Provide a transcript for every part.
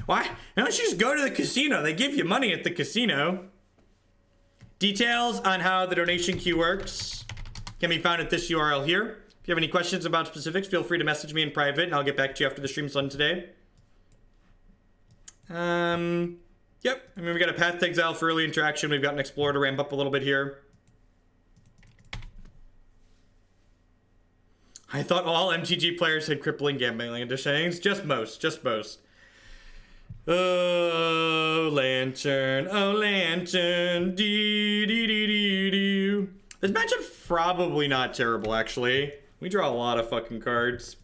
Why don't you just go to the casino? They give you money at the casino. Details on how the donation queue works can be found at this URL here. If you have any questions about specifics, feel free to message me in private, and I'll get back to you after the stream's done today. Yep. I mean, we got a path to exile for early interaction. We've got an explorer to ramp up a little bit here. I thought all MTG players had crippling gambling additions. Just most. Just most. Oh, lantern. Oh, lantern. Dee, dee, dee, dee, dee. This matchup's probably not terrible, actually. We draw a lot of fucking cards.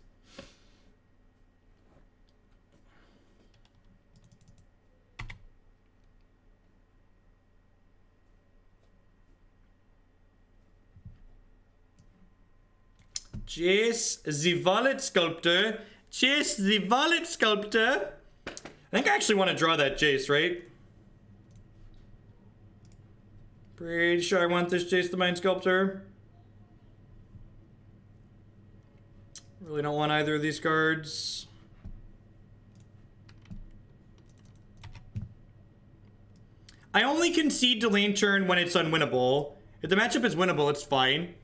Jace the Wallet Sculptor. Jace the Wallet Sculptor. I think I actually want to draw that Jace, right? Pretty sure I want this Jace the Mind Sculptor. Really don't want either of these cards. I only concede to Lantern when it's unwinnable. If the matchup is winnable, it's fine.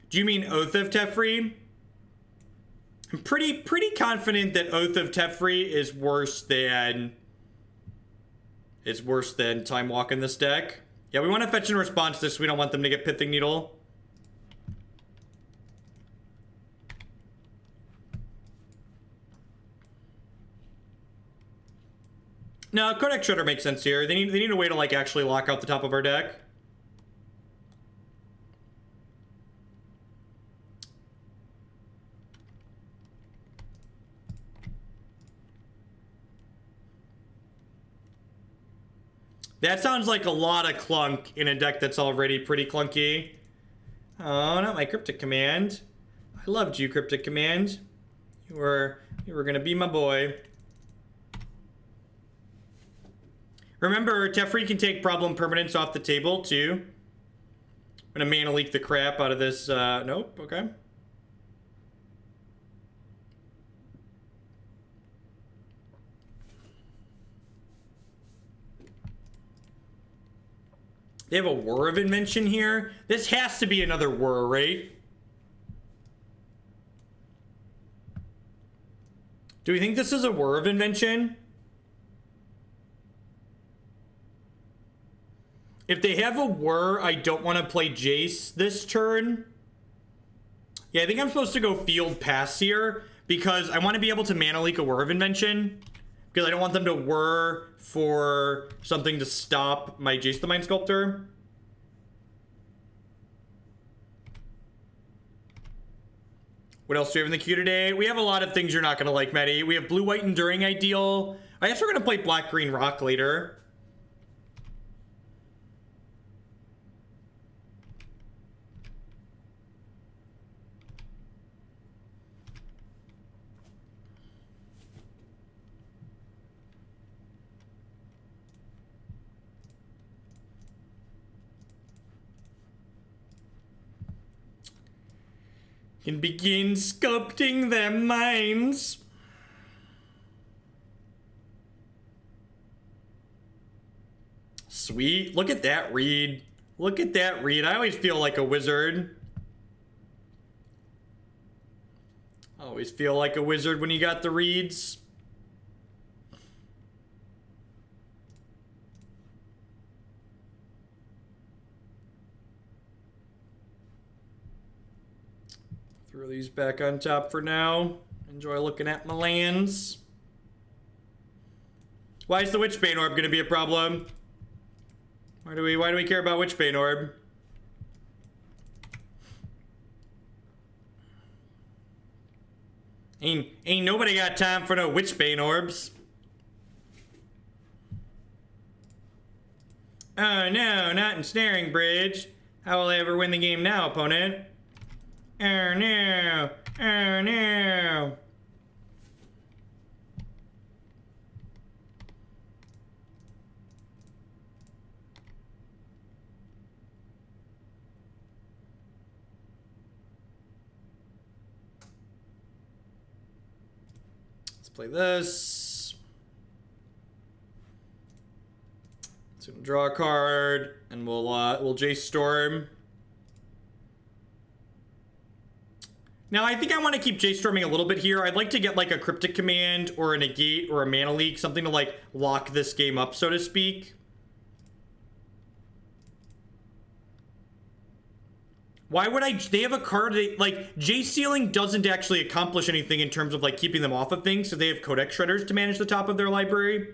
Do you mean Oath of Teferi? I'm pretty confident that Oath of Teferi is worse than Time Walk in this deck. Yeah, we want to fetch and response this. We don't want them to get Pithing Needle. No, Codex Shredder makes sense here. They need a way to like actually lock out the top of our deck. That sounds like a lot of clunk in a deck that's already pretty clunky. Oh, not my Cryptic Command. I loved you, Cryptic Command. You were gonna be my boy. Remember, Teferi can take problem permanents off the table too. I'm gonna mana leak the crap out of this. Nope. Okay. They have a War of Invention here. This has to be another War, right? Do we think this is a War of Invention? If they have a War, I don't want to play Jace this turn. Yeah, I think I'm supposed to go Field Pass here because I want to be able to mana leak a War of Invention. Because I don't want them to whir for something to stop my Jace the Mind Sculptor. What else do we have in the queue today? We have a lot of things you're not going to like, Medi. We have Blue-White Enduring Ideal. I guess we're going to play Black-Green Rock later. Can begin sculpting their minds. Sweet. Look at that read. Look at that read. I always feel like a wizard. Always feel like a wizard when you got the reads. Throw these back on top for now. Enjoy looking at my lands. Why is the Witchbane Orb gonna be a problem? Why do we care about Witchbane Orb? Ain't nobody got time for no Witchbane Orbs. Oh no, not Ensnaring Bridge. How will I ever win the game now, opponent? Oh no! Oh no! play this. So we'll draw a card, and we'll Jace Storm. Now, I think I want to keep Jace Storming a little bit here. I'd like to get, like, a Cryptic Command or a Negate or a Mana Leak, something to, like, lock this game up, so to speak. Why would they have a card that, like, Jace Sealing doesn't actually accomplish anything in terms of, like, keeping them off of things, so they have Codex Shredders to manage the top of their library.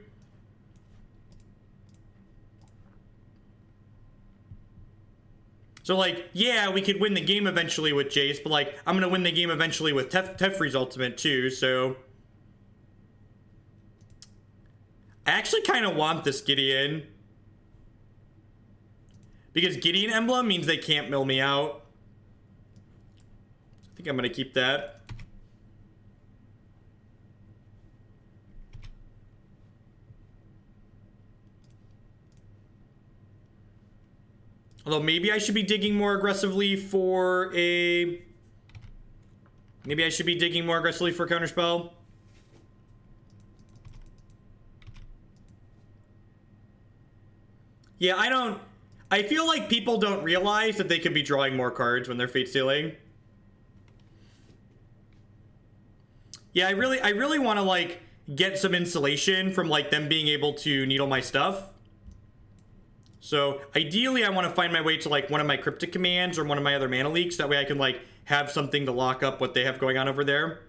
So, like, yeah, we could win the game eventually with Jace, but, like, I'm gonna win the game eventually with Teferi's ultimate, too, so... I actually kind of want this Gideon. Because Gideon Emblem means they can't mill me out. I think I'm gonna keep that. Although maybe I should be digging more aggressively for a... Maybe I should be digging more aggressively for Counterspell. Yeah, I feel like people don't realize that they could be drawing more cards when they're Fate Stealing. Yeah, I really want to, like, get some insulation from, like, them being able to needle my stuff. So, ideally, I want to find my way to, like, one of my Cryptic Commands or one of my other Mana Leaks. That way I can, like, have something to lock up what they have going on over there.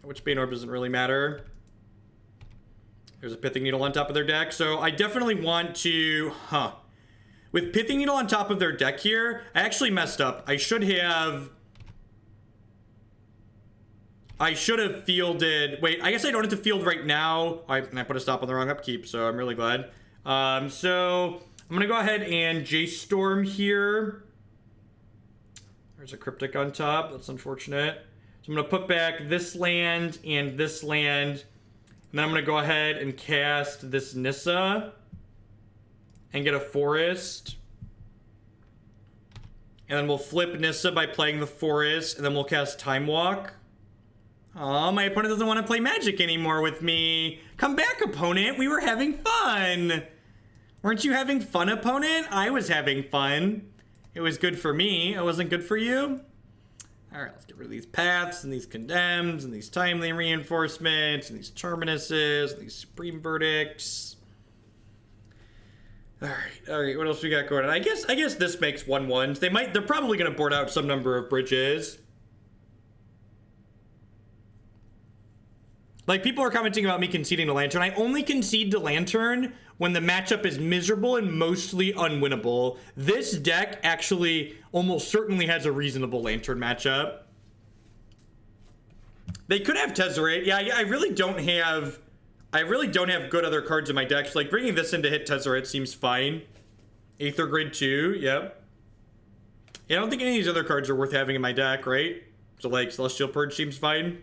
Which Bane Orb doesn't really matter. There's a Pithing Needle on top of their deck. So, I definitely want to... With Pithing Needle on top of their deck here, I actually messed up. I should have fielded... Wait, I guess I don't have to field right now. I put a stop on the wrong upkeep, so I'm really glad. So I'm gonna go ahead and Jace Storm here. There's a Cryptic on top. That's unfortunate. So I'm gonna put back this land and this land. And then I'm gonna go ahead and cast this Nissa. And get a Forest. And then we'll flip Nissa by playing the Forest. And then we'll cast Time Walk. Oh, my opponent doesn't want to play Magic anymore with me. Come back, opponent. We were having fun. Weren't you having fun, opponent? I was having fun. It was good for me. It wasn't good for you? All right, let's get rid of these paths and these condemns and these timely reinforcements and these terminuses and these supreme verdicts. All right. What else we got going on? I guess this makes 1/1s. They're probably going to board out some number of bridges. Like, people are commenting about me conceding to Lantern. I only concede to Lantern when the matchup is miserable and mostly unwinnable. This deck actually almost certainly has a reasonable Lantern matchup. They could have Tezzeret. Yeah, I really don't have good other cards in my deck. Like, bringing this in to hit Tezzeret seems fine. Aether Grid 2, yep. Yeah, I don't think any of these other cards are worth having in my deck, right? So, like, Celestial Purge seems fine.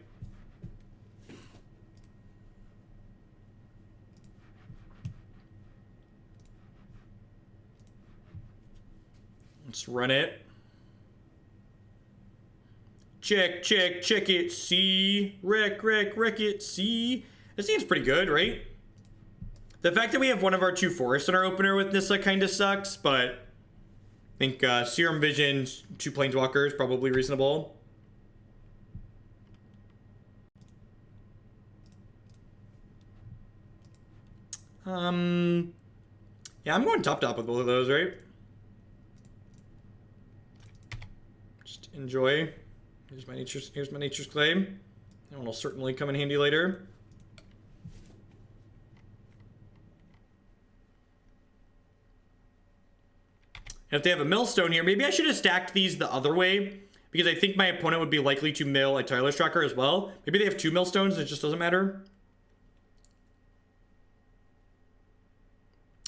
Let's run it. Check it, see. Wreck it, see. This seems pretty good, right? The fact that we have one of our two forests in our opener with Nissa kind of sucks, but I think Serum Visions, 2 Planeswalkers, probably reasonable. Yeah, I'm going top with both of those, right? Just enjoy. Here's my nature's claim. That one will certainly come in handy later. And if they have a millstone here, maybe I should have stacked these the other way, because I think my opponent would be likely to mill a Tireless Tracker as well. Maybe they have 2 millstones and it just doesn't matter.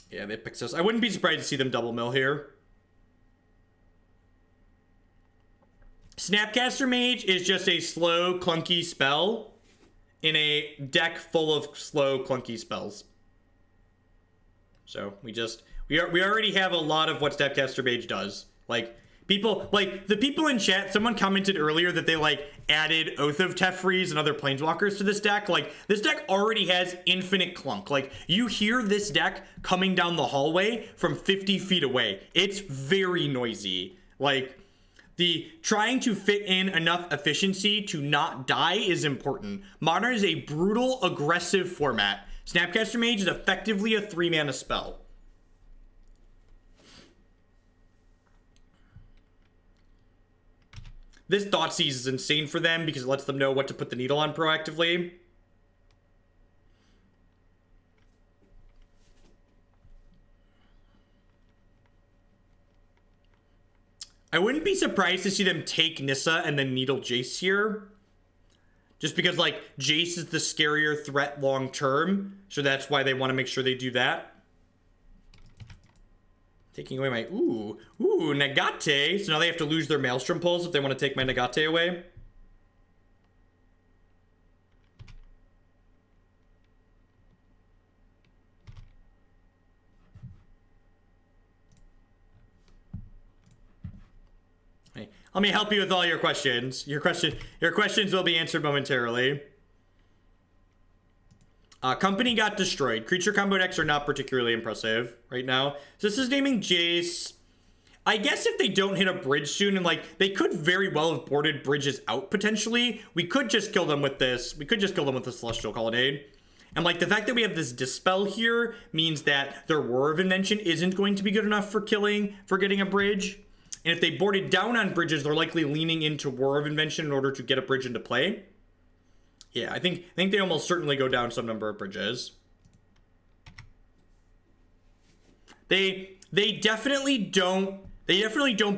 Yeah, they picked us. I wouldn't be surprised to see them double mill here. Snapcaster Mage is just a slow, clunky spell in a deck full of slow, clunky spells. So we already have a lot of what Snapcaster Mage does. Like, People, like, the people in chat, someone commented earlier that they, like, added Oath of Teferi's and other Planeswalkers to this deck. Like, this deck already has infinite clunk. Like, you hear this deck coming down the hallway from 50 feet away. It's very noisy. Like, the trying to fit in enough efficiency to not die is important. Modern is a brutal, aggressive format. Snapcaster Mage is effectively a 3-mana spell. This Thoughtseize is insane for them because it lets them know what to put the needle on proactively. I wouldn't be surprised to see them take Nissa and then needle Jace here. Just because, like, Jace is the scarier threat long term. So that's why they want to make sure they do that. Taking away my, ooh, Nagate. So now they have to lose their Maelstrom Pulse if they want to take my Nagate away. Hey, let me help you with all your questions. Your questions will be answered momentarily. Company got destroyed. Creature combo decks are not particularly impressive right now. So this is naming Jace. I guess if they don't hit a bridge soon, and like they could very well have boarded bridges out potentially, we could just kill them with this. We could just kill them with the Celestial Colonnade. And like the fact that we have this Dispel here means that their War of Invention isn't going to be good enough for getting a bridge. And if they boarded down on bridges, they're likely leaning into War of Invention in order to get a bridge into play. Yeah, I think they almost certainly go down some number of bridges. They definitely don't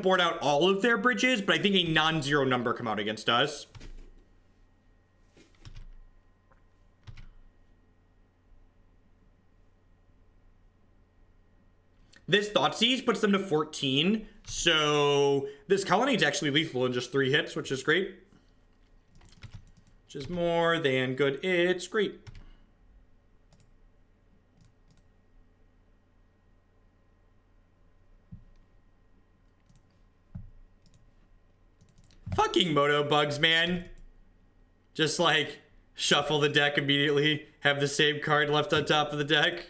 board out all of their bridges, but I think a non-zero number come out against us. This Thoughtseize puts them to 14, so this Colonnade's actually lethal in just 3 hits, which is great. Which is more than good. It's great. Fucking Moto bugs, man. Just like shuffle the deck immediately, have the same card left on top of the deck.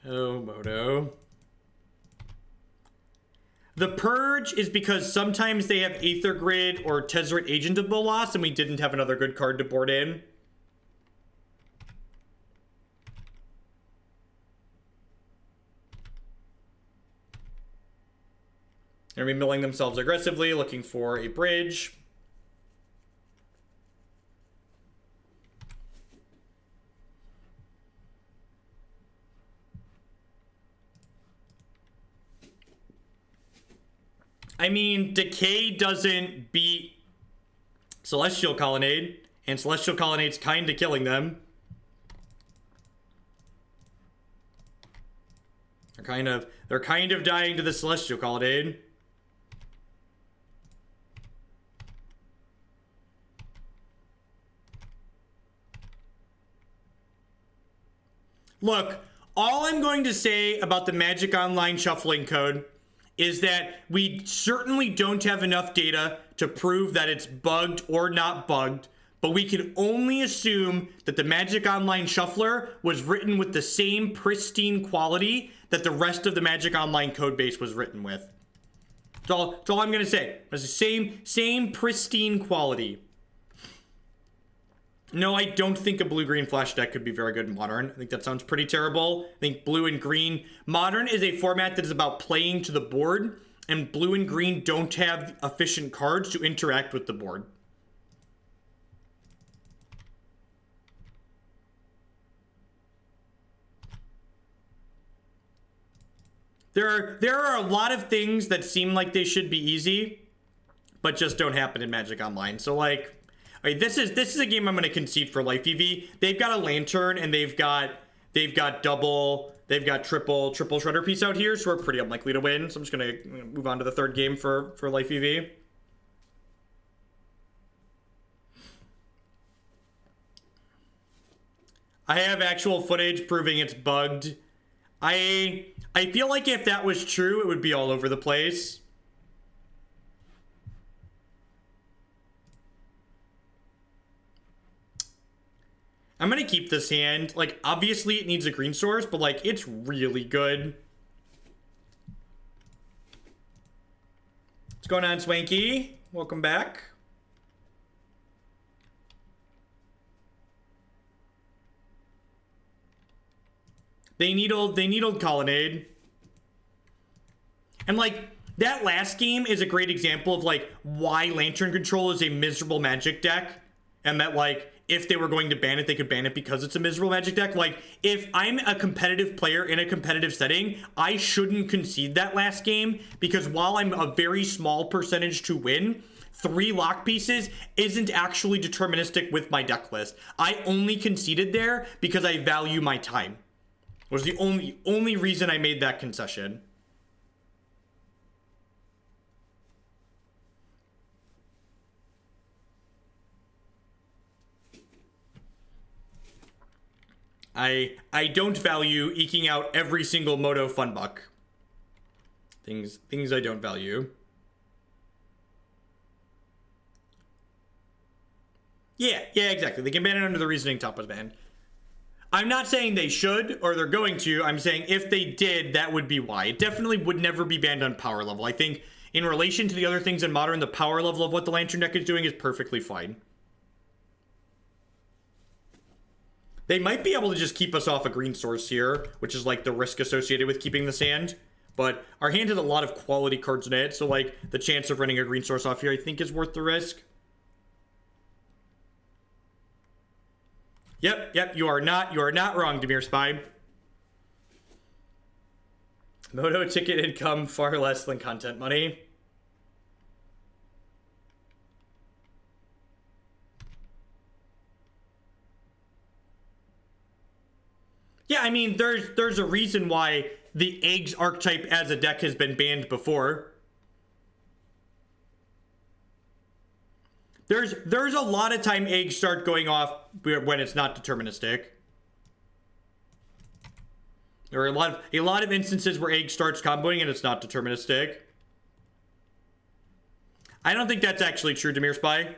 Oh, Moto. The Purge is because sometimes they have Aether Grid or Tezzeret Agent of Baloth, and we didn't have another good card to board in. They're milling themselves aggressively, looking for a bridge. I mean, Decay doesn't beat Celestial Colonnade, and Celestial Colonnade's kind of killing them. They're kind of dying to the Celestial Colonnade. Look, all I'm going to say about the Magic Online shuffling code is that we certainly don't have enough data to prove that it's bugged or not bugged, but we can only assume that the Magic Online Shuffler was written with the same pristine quality that the rest of the Magic Online codebase was written with. That's all I'm going to say. It's the same pristine quality. No, I don't think a blue-green flash deck could be very good in Modern. I think that sounds pretty terrible. I think blue and green. Modern is a format that is about playing to the board, and blue and green don't have efficient cards to interact with the board. There are a lot of things that seem like they should be easy, but just don't happen in Magic Online. So like, all right, this is a game I'm going to concede for Life EV. They've got a Lantern and they've got triple Shredder piece out here, so we're pretty unlikely to win. So I'm just going to move on to the third game for Life EV. I have actual footage proving it's bugged. I feel like if that was true, it would be all over the place. I'm gonna keep this hand. Like, obviously it needs a green source, but like, it's really good. What's going on, Swanky? Welcome back. They need old Colonnade. And like, that last game is a great example of like why Lantern Control is a miserable Magic deck. And that like, if they were going to ban it, they could ban it because it's a miserable Magic deck. Like, if I'm a competitive player in a competitive setting, I shouldn't concede that last game, because while I'm a very small percentage to win, 3 lock pieces isn't actually deterministic with my deck list. I only conceded there because I value my time. Was the only reason I made that concession. I don't value eking out every single Moto fun buck. Things I don't value. Yeah, exactly. They can ban it under the reasoning top was banned. I'm not saying they should or they're going to. I'm saying if they did, that would be why. It definitely would never be banned on power level. I think in relation to the other things in Modern, the power level of what the Lantern deck is doing is perfectly fine. They might be able to just keep us off a green source here, which is like the risk associated with keeping this hand. But our hand has a lot of quality cards in it, so like the chance of running a green source off here I think is worth the risk. Yep, you are not wrong, Demir Spy. Moto ticket income far less than content money. Yeah, I mean, there's a reason why the Eggs archetype as a deck has been banned before. There's a lot of time Eggs start going off when it's not deterministic. There are a lot of instances where Egg starts comboing and it's not deterministic. I don't think that's actually true, Demir Spy.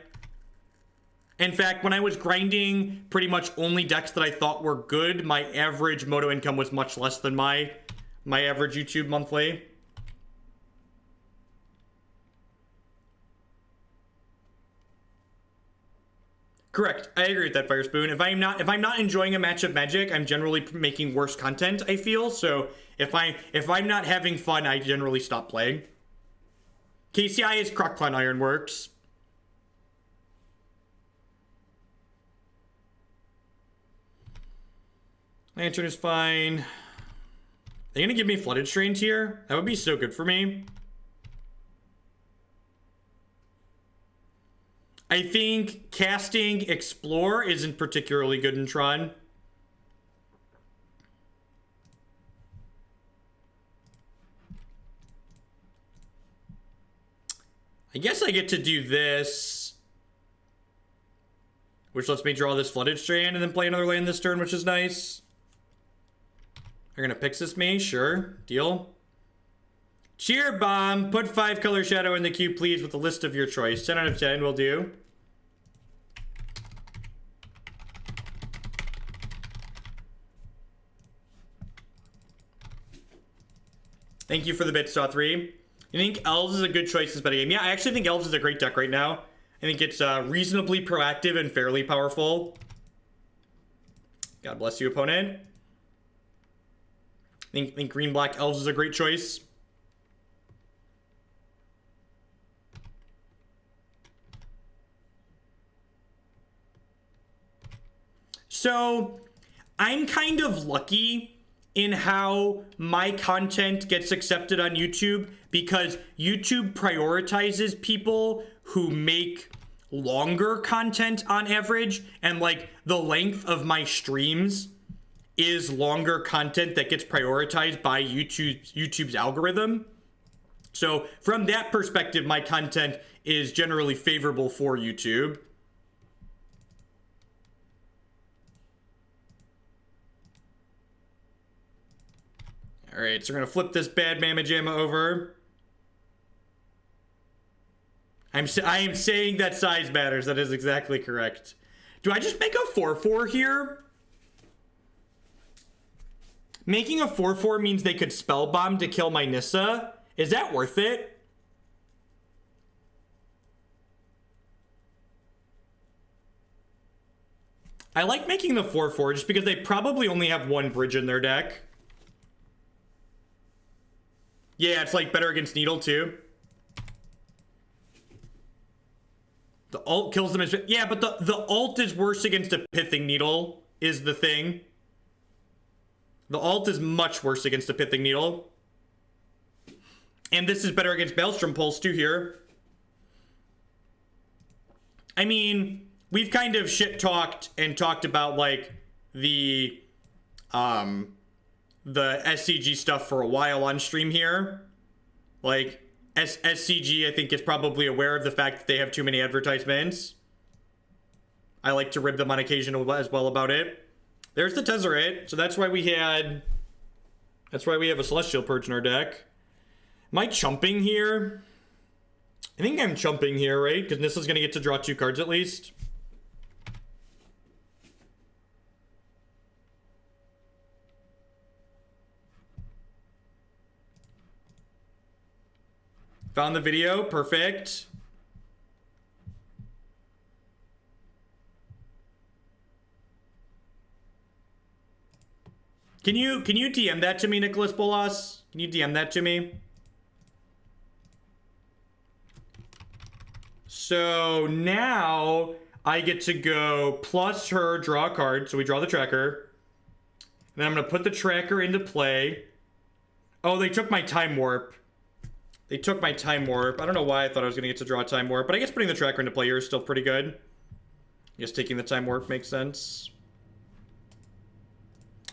In fact, when I was grinding pretty much only decks that I thought were good, my average Moto income was much less than my average YouTube monthly. Correct. I agree with that, Firespoon. If I'm not enjoying a match of Magic, I'm generally making worse content, I feel. So if I'm not having fun, I generally stop playing. KCI is Crockplan Ironworks. Lantern is fine. They're gonna give me Flooded Strand here? That would be so good for me. I think casting Explore isn't particularly good in Tron. I guess I get to do this, which lets me draw this Flooded Strand and then play another land this turn, which is nice. They're gonna Pixis me, sure, deal. Cheer Bomb, put 5 color shadow in the queue, please, with a list of your choice. 10 out of 10 will do. Thank you for the bit, Saw 3. You think Elves is a good choice this meta game? Yeah, I actually think Elves is a great deck right now. I think it's reasonably proactive and fairly powerful. God bless you, opponent. I think Green-Black Elves is a great choice. So, I'm kind of lucky in how my content gets accepted on YouTube, because YouTube prioritizes people who make longer content on average, and like the length of my streams is longer content that gets prioritized by YouTube's algorithm. So from that perspective, my content is generally favorable for YouTube. All right, so we're gonna flip this bad Mamma Jamma over. I am saying that size matters. That is exactly correct. Do I just make a 4/4 here? Making a 4/4 means they could spell bomb to kill my Nissa. Is that worth it? I like making the 4/4 just because they probably only have one bridge in their deck. Yeah, it's like better against Needle too. The ult kills them as... Yeah, but the ult is worse against a Pithing Needle is the thing. The ult is much worse against a Pithing Needle. And this is better against Maelstrom Pulse too here. I mean... We've kind of shit-talked and talked about, like, the SCG stuff for a while on stream here. Like, SCG, I think, is probably aware of the fact that they have too many advertisements. I like to rib them on occasion as well about it. There's the Tezzeret, so that's why we had... That's why we have a Celestial Purge in our deck. Am I chumping here? I think I'm chumping here, right? Because Nissa's going to get to draw 2 cards at least. Found the video, perfect. Can you DM that to me, Nicholas Bolas? Can you DM that to me? So now I get to go plus her, draw a card. So we draw the tracker. And then I'm gonna put the tracker into play. Oh, they took my Time Warp. They took my Time Warp. I don't know why I thought I was going to get to draw a Time Warp, but I guess putting the tracker into play here is still pretty good. I guess taking the Time Warp makes sense.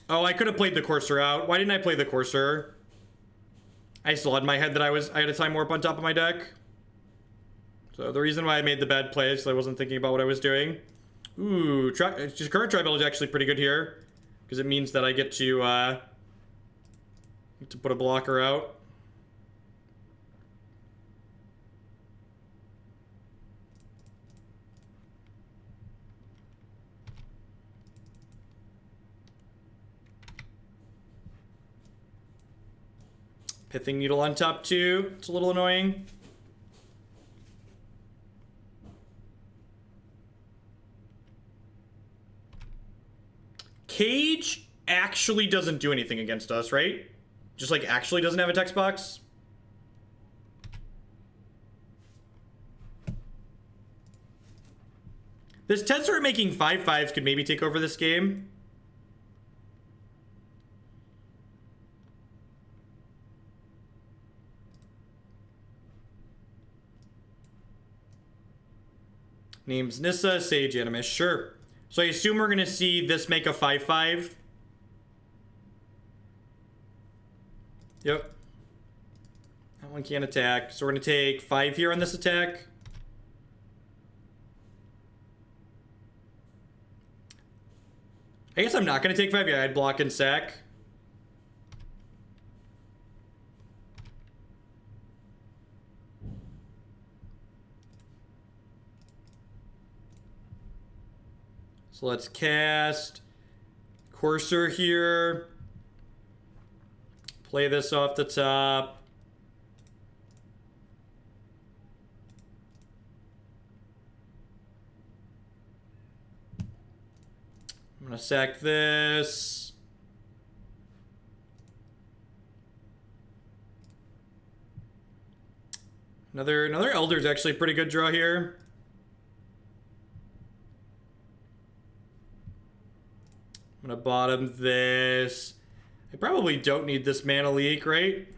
Oh, I could have played the Courser out. Why didn't I play the Courser? I still had in my head that I had a Time Warp on top of my deck. So the reason why I made the bad play is I wasn't thinking about what I was doing. Ooh, Sakura-Tribe Elder is actually pretty good here. Because it means that I get to put a blocker out. Pithing Needle on top too. It's a little annoying. Cage actually doesn't do anything against us, right? Just like actually doesn't have a text box. This Tezzeret making 5/5s could maybe take over this game. Name's Nissa, Sage Animus, sure. So I assume we're gonna see this make a 5/5. Yep. That one can't attack. So we're gonna take 5 here on this attack. I guess I'm not gonna take 5. Yeah, I'd block and sack. So let's cast Courser here. Play this off the top. I'm gonna sack this. Another Elder is actually a pretty good draw here. I'm gonna bottom this. I probably don't need this Mana Leak, right?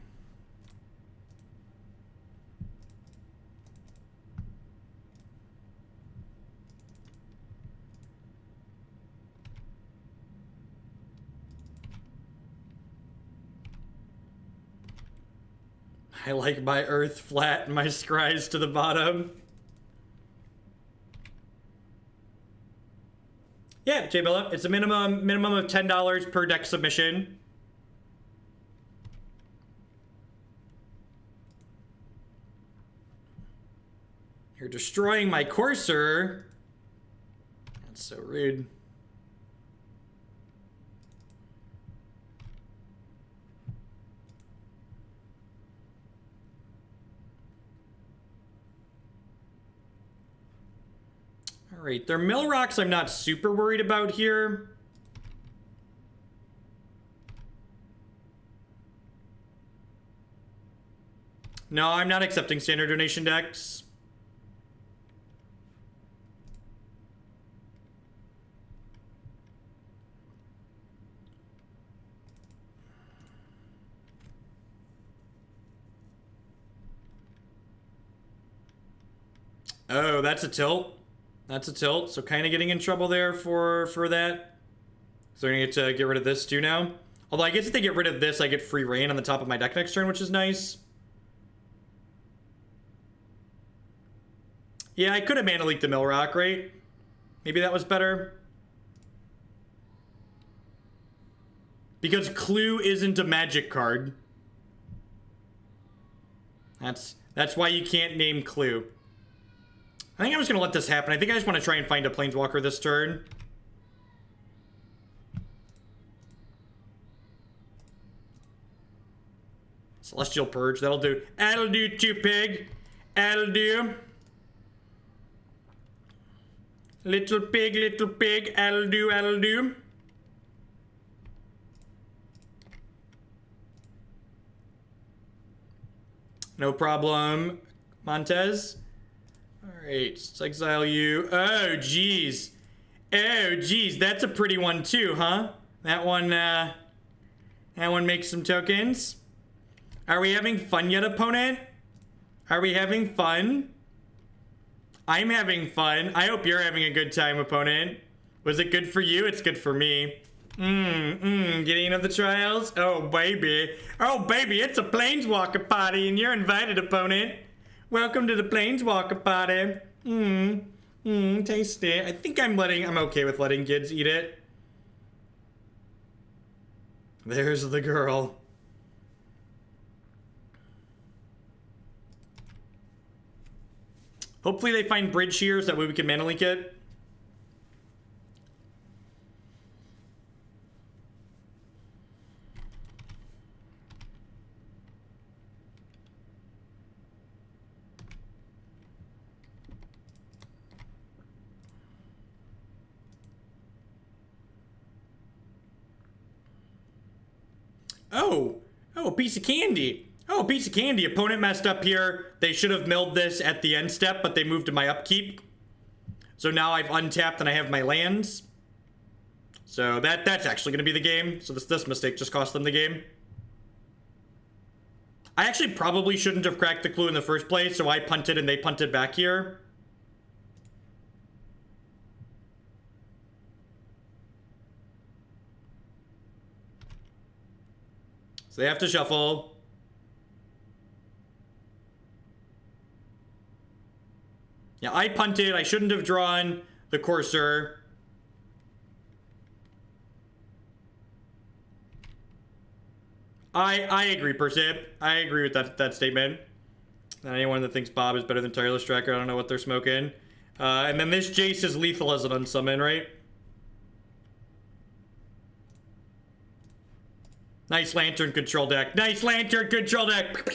I like my Earth flat and my Scries to the bottom. Yeah, J Bella, it's a minimum of $10 per deck submission. You're destroying my Courser. That's so rude. Alright, their mill rocks I'm not super worried about here. No, I'm not accepting standard donation decks. Oh, that's a tilt. That's a tilt. So kind of getting in trouble there for that. So we're gonna get to get rid of this too now. Although I guess if they get rid of this, I get free reign on the top of my deck next turn, which is nice. Yeah, I could have mana leaked the mill rock, right? Maybe that was better. Because Clue isn't a magic card. That's why you can't name Clue. I think I'm just going to let this happen. I think I just want to try and find a Planeswalker this turn. Celestial Purge, that'll do. That'll do too, pig. That'll do. Little pig, that'll do, that'll do. No problem, Montez. Alright, let's exile you. Oh, geez. Oh, geez, that's a pretty one too, huh? That one makes some tokens. Are we having fun yet, opponent? Are we having fun? I'm having fun. I hope you're having a good time, opponent. Was it good for you? It's good for me. Gideon of the Trials? Oh, baby. Oh, baby, it's a Planeswalker party, and you're invited, opponent. Welcome to the Planeswalker party. Tasty. I think I'm okay with letting kids eat it. There's the girl. Hopefully they find bridge here so that way we can mana link it. Oh, a piece of candy. Oh, a piece of candy. Opponent messed up here. They should have milled this at the end step, but they moved to my upkeep. So now I've untapped and I have my lands. So that's actually going to be the game. So this mistake just cost them the game. I actually probably shouldn't have cracked the clue in the first place, so I punted and they punted back here. So they have to shuffle. Yeah, I punted. I shouldn't have drawn the Courser. I agree, Persip. I agree with that statement. Not anyone that thinks Bob is better than Tireless Tracker, I don't know what they're smoking. And then this Jace is lethal as an unsummon, right? Nice Lantern control deck. Nice Lantern control deck.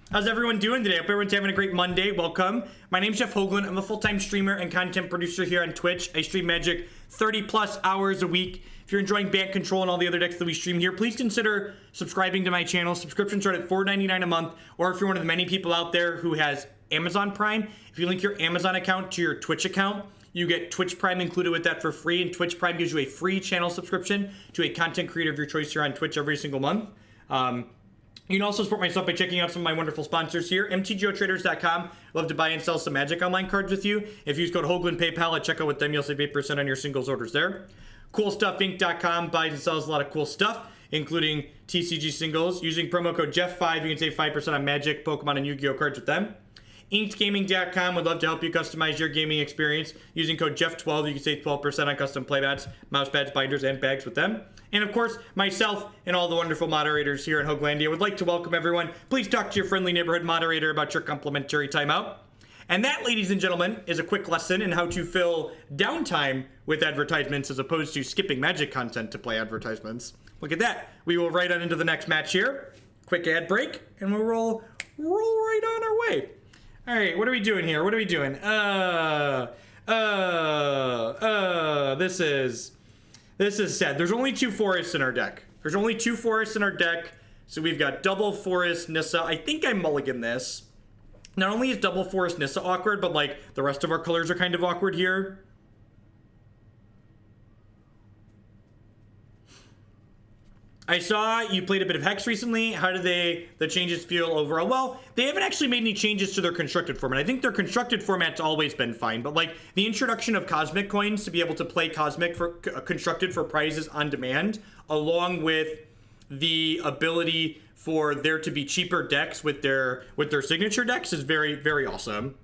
How's everyone doing today? Hope everyone's having a great Monday. Welcome. My name's Jeff Hoagland. I'm a full-time streamer and content producer here on Twitch. I stream Magic 30+ hours a week. If you're enjoying Bant Control and all the other decks that we stream here, please consider subscribing to my channel. Subscriptions start at $4.99 a month, or if you're one of the many people out there who has Amazon Prime, if you link your Amazon account to your Twitch account, you get Twitch Prime included with that for free, and Twitch Prime gives you a free channel subscription to a content creator of your choice here on Twitch every single month. You can also support myself by checking out some of my wonderful sponsors here. MTGOtraders.com. Love to buy and sell some Magic Online cards with you. If you use code Hoagland PayPal at checkout with them, you'll save 8% on your singles orders there. CoolStuffInc.com buys and sells a lot of cool stuff, including TCG singles. Using promo code Jeff5, you can save 5% on Magic, Pokemon, and Yu-Gi-Oh cards with them. InkedGaming.com would love to help you customize your gaming experience. Using code Jeff12, you can save 12% on custom playbats, mouse pads, binders, and bags with them. And of course, myself and all the wonderful moderators here in Hoaglandia would like to welcome everyone. Please talk to your friendly neighborhood moderator about your complimentary timeout. And that, ladies and gentlemen, is a quick lesson in how to fill downtime with advertisements as opposed to skipping Magic content to play advertisements. Look at that. We will right on into the next match here. Quick ad break, and we'll roll right on our way. All right, what are we doing here? What are we doing? This is sad. There's only 2 forests in our deck. So we've got double forest Nissa. I think I mulligan this. Not only is double forest Nissa awkward, but like the rest of our colors are kind of awkward here. I saw you played a bit of Hex recently. How do the changes feel overall? Well, they haven't actually made any changes to their constructed format. I think their constructed format's always been fine, but like the introduction of Cosmic coins to be able to play Cosmic for constructed for prizes on demand, along with the ability for there to be cheaper decks with their signature decks is very, very awesome.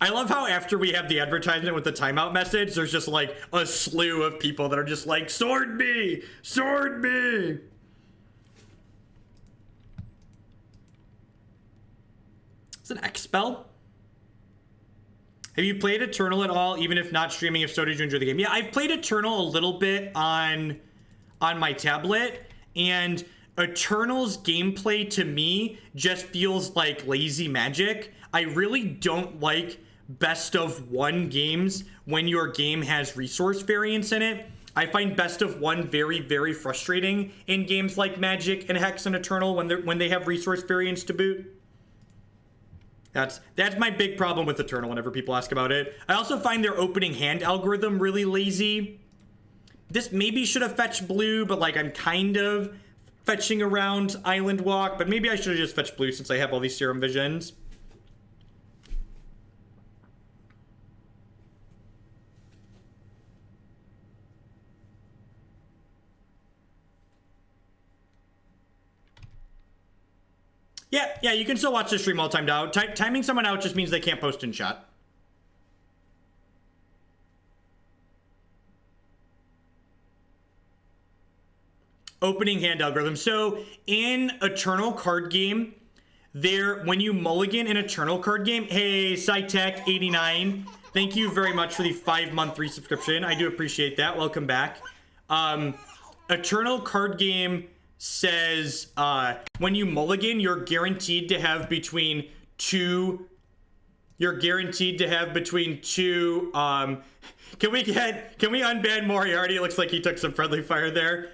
I love how after we have the advertisement with the timeout message, there's just like a slew of people that are just like, sword me, sword me. It's an X spell. Have you played Eternal at all, even if not streaming? If so, did you enjoy the game? Yeah, I've played Eternal a little bit on my tablet, and Eternal's gameplay to me just feels like lazy Magic. I really don't like best of 1 games when your game has resource variance in it. I find best of 1 very, very frustrating in games like Magic and Hex and Eternal when they have resource variance to boot. That's my big problem with Eternal whenever people ask about it. I also find their opening hand algorithm really lazy. This maybe should have fetched blue, but like I'm kind of fetching around Island Walk, but maybe I should have just fetched blue since I have all these Serum Visions. Yeah, you can still watch the stream all timed out. Timing someone out just means they can't post in chat. Opening hand algorithm. So in Eternal card game, when you mulligan an Eternal card game, hey, SciTech89, thank you very much for the 5-month resubscription. I do appreciate that. Welcome back. Eternal card game says when you mulligan, you're guaranteed to have between two. Can we unban Moriarty? It looks like he took some friendly fire there.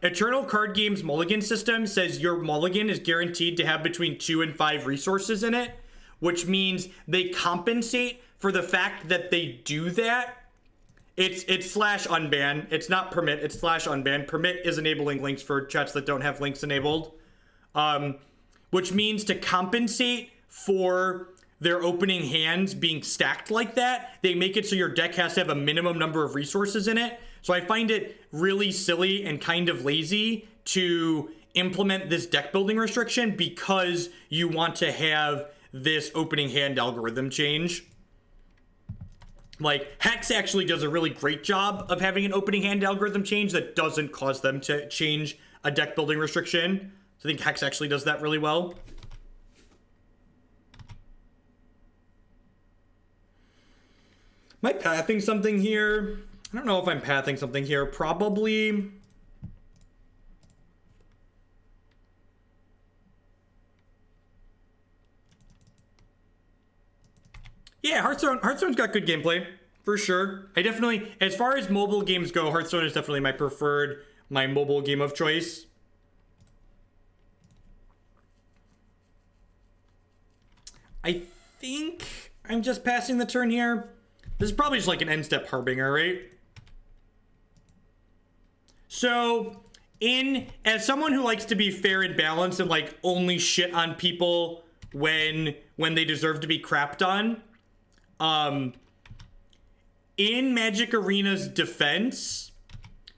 Eternal card game's mulligan system says your mulligan is guaranteed to have between 2 and 5 resources in it, which means they compensate for the fact that they do that. It's /unban. It's not permit. It's /unban. Permit is enabling links for chats that don't have links enabled, which means to compensate for their opening hands being stacked like that, they make it so your deck has to have a minimum number of resources in it. So I find it really silly and kind of lazy to implement this deck building restriction because you want to have this opening hand algorithm change. Like, Hex actually does a really great job of having an opening hand algorithm change that doesn't cause them to change a deck building restriction. So I think Hex actually does that really well. Am I pathing something here? I don't know if I'm pathing something here. Probably. Yeah, Hearthstone's got good gameplay, for sure. I definitely, as far as mobile games go, Hearthstone is definitely my mobile game of choice. I think I'm just passing the turn here. This is probably just like an end step harbinger, right? So, as someone who likes to be fair and balanced and like only shit on people when they deserve to be crapped on, in Magic Arena's defense,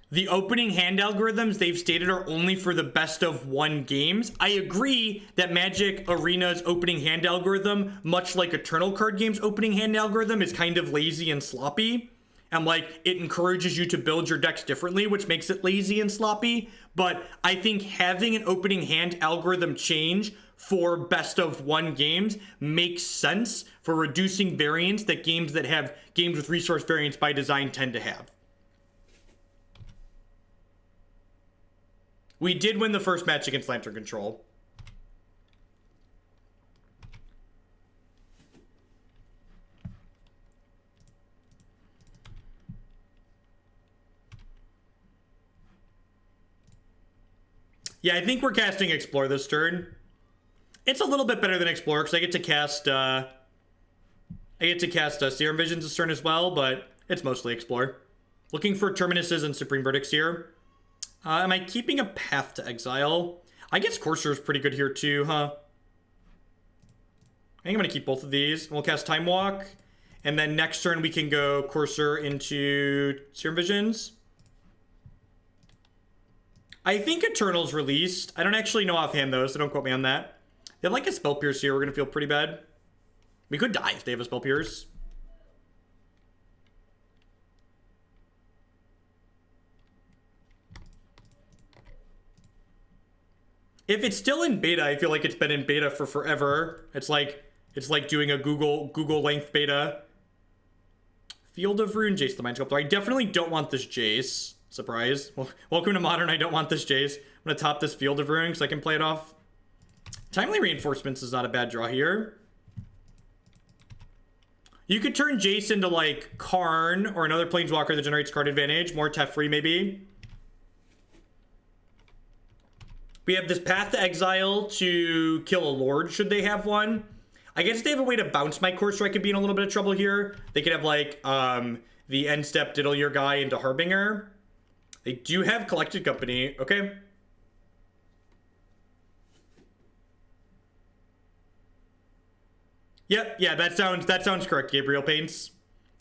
the opening hand algorithms they've stated are only for the best of 1 games. I agree that Magic Arena's opening hand algorithm, much like Eternal card game's opening hand algorithm, is kind of lazy and sloppy. and like it encourages you to build your decks differently, which makes it lazy and sloppy. But I think having an opening hand algorithm change for best of one games makes sense for reducing variance that games with resource variance by design tend to have. We did win the first match against Lantern Control. Yeah, I think we're casting Explore this turn. It's a little bit better than Explore because I get to cast Serum Visions this turn as well, but it's mostly Explore. Looking for Terminuses and Supreme Verdicts here. Am I keeping a Path to Exile? I guess Courser is pretty good here too, huh? I think I'm going to keep both of these. We'll cast Time Walk. And then next turn we can go Courser into Serum Visions. I think Eternal's released. I don't actually know offhand though, so don't quote me on that. They have like a Spell Pierce here. We're going to feel pretty bad. We could die if they have a Spell Pierce. If it's still in beta, I feel like it's been in beta for forever. It's like doing a Google length beta. Field of Ruin, Jace the Mind Sculptor. I definitely don't want this Jace. Surprise. Well, welcome to Modern. I don't want this Jace. I'm going to top this Field of Ruin so I can play it off. Timely Reinforcements is not a bad draw here. You could turn Jace into like Karn or another Planeswalker that generates card advantage. More Teferi maybe. We have this Path to Exile to kill a Lord should they have one. I guess if they have a way to bounce my Courser, I could be in a little bit of trouble here. They could have like the end step diddle your guy into Harbinger. They do have Collected Company. Okay. Yep, yeah, that sounds correct, Gabriel Paints.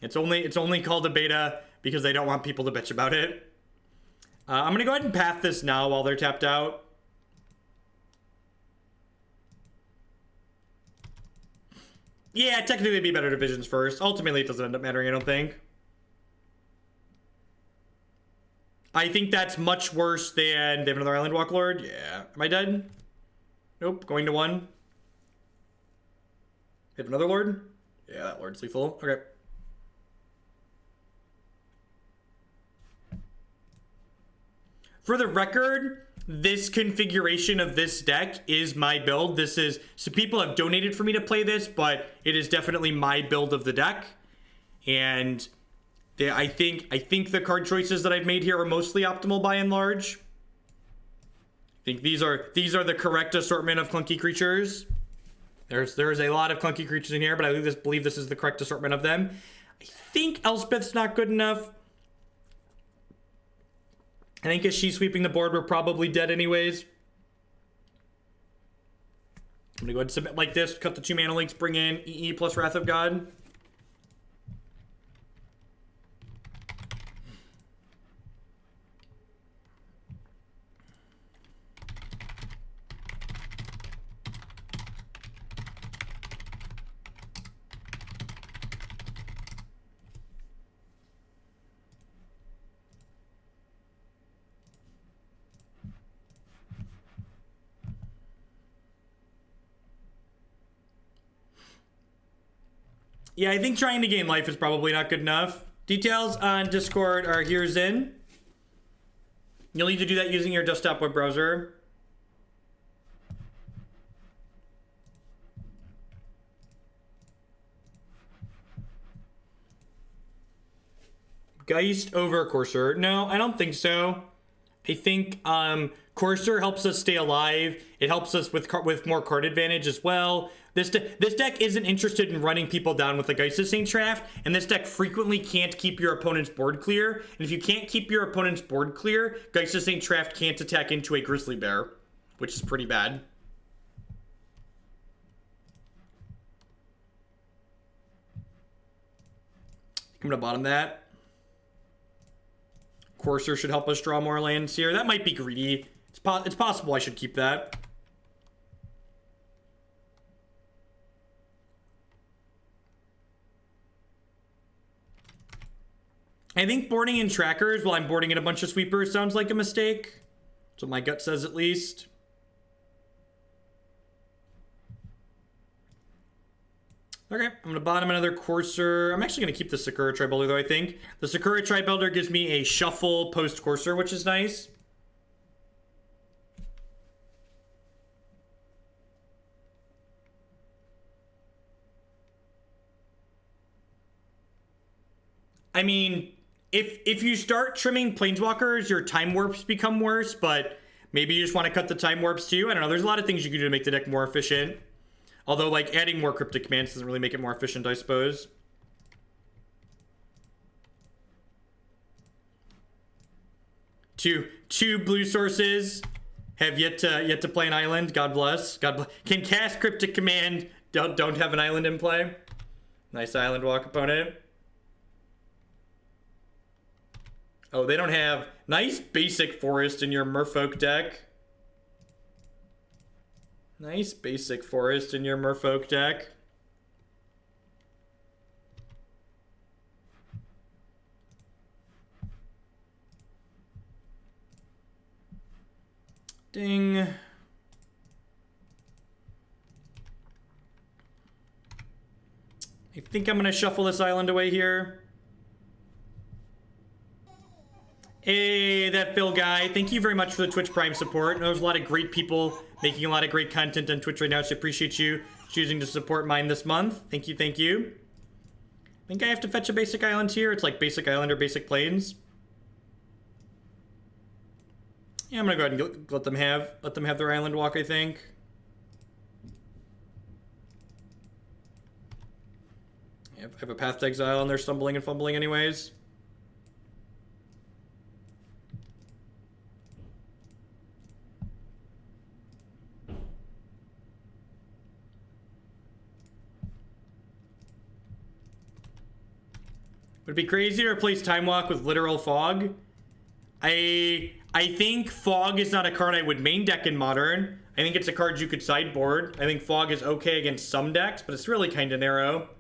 It's only called a beta because they don't want people to bitch about it. I'm gonna go ahead and path this now while they're tapped out. Yeah, technically it'd be better divisions first. Ultimately, it doesn't end up mattering, I don't think. I think that's much worse than they have another Island Walk Lord. Yeah. Am I dead? Nope. Going to one. They have another Lord? Yeah, that Lord's lethal. Okay. For the record, this configuration of this deck is my build. So people have donated for me to play this, but it is definitely my build of the deck. And I think the card choices that I've made here are mostly optimal by and large. I think these are the correct assortment of clunky creatures. There's a lot of clunky creatures in here, but I believe this is the correct assortment of them. I think Elspeth's not good enough. I think as she's sweeping the board, we're probably dead anyways. I'm gonna go ahead and submit like this, cut the 2 mana links, bring in EE plus Wrath of God. Yeah, I think trying to gain life is probably not good enough. Details on Discord are here's in. You'll need to do that using your desktop web browser. Geist over Courser. No, I don't think so. I think Courser helps us stay alive. It helps us with more card advantage as well. This deck isn't interested in running people down with the Geist Saint Draft, and this deck frequently can't keep your opponent's board clear. And if you can't keep your opponent's board clear, Geist Saint Draft can't attack into a Grizzly Bear, which is pretty bad. I'm gonna bottom that. Courser should help us draw more lands here. That might be greedy. It's possible I should keep that. I think boarding in trackers while I'm boarding in a bunch of sweepers sounds like a mistake. That's what my gut says, at least. Okay, I'm going to bottom another Courser. I'm actually going to keep the Sakura-Tribe Elder, though, I think. The Sakura-Tribe Elder gives me a shuffle post-Courser, which is nice. I mean, if you start trimming Planeswalkers, your time warps become worse, but maybe you just want to cut the time warps too. I don't know. There's a lot of things you can do to make the deck more efficient. Although, like, adding more Cryptic Commands doesn't really make it more efficient, I suppose. Two blue sources have yet to play an island. God bless. God bless. Can cast Cryptic Command. Don't have an island in play. Nice island walk opponent. Oh, they don't have nice basic forest in your Merfolk deck. Nice basic forest in your Merfolk deck. Ding. I think I'm going to shuffle this island away here. Hey, that Phil guy. Thank you very much for the Twitch Prime support. There's a lot of great people making a lot of great content on Twitch right now, so I appreciate you choosing to support mine this month. Thank you, thank you. I think I have to fetch a basic island here. It's like basic island or basic plains. Yeah, I'm gonna go ahead and let them have their island walk, I think. Yeah, I have a path to exile and they're stumbling and fumbling anyways. Would it be crazy to replace Time Walk with Literal Fog? I think Fog is not a card I would main deck in Modern. I think it's a card you could sideboard. I think Fog is okay against some decks, but it's really kind of narrow.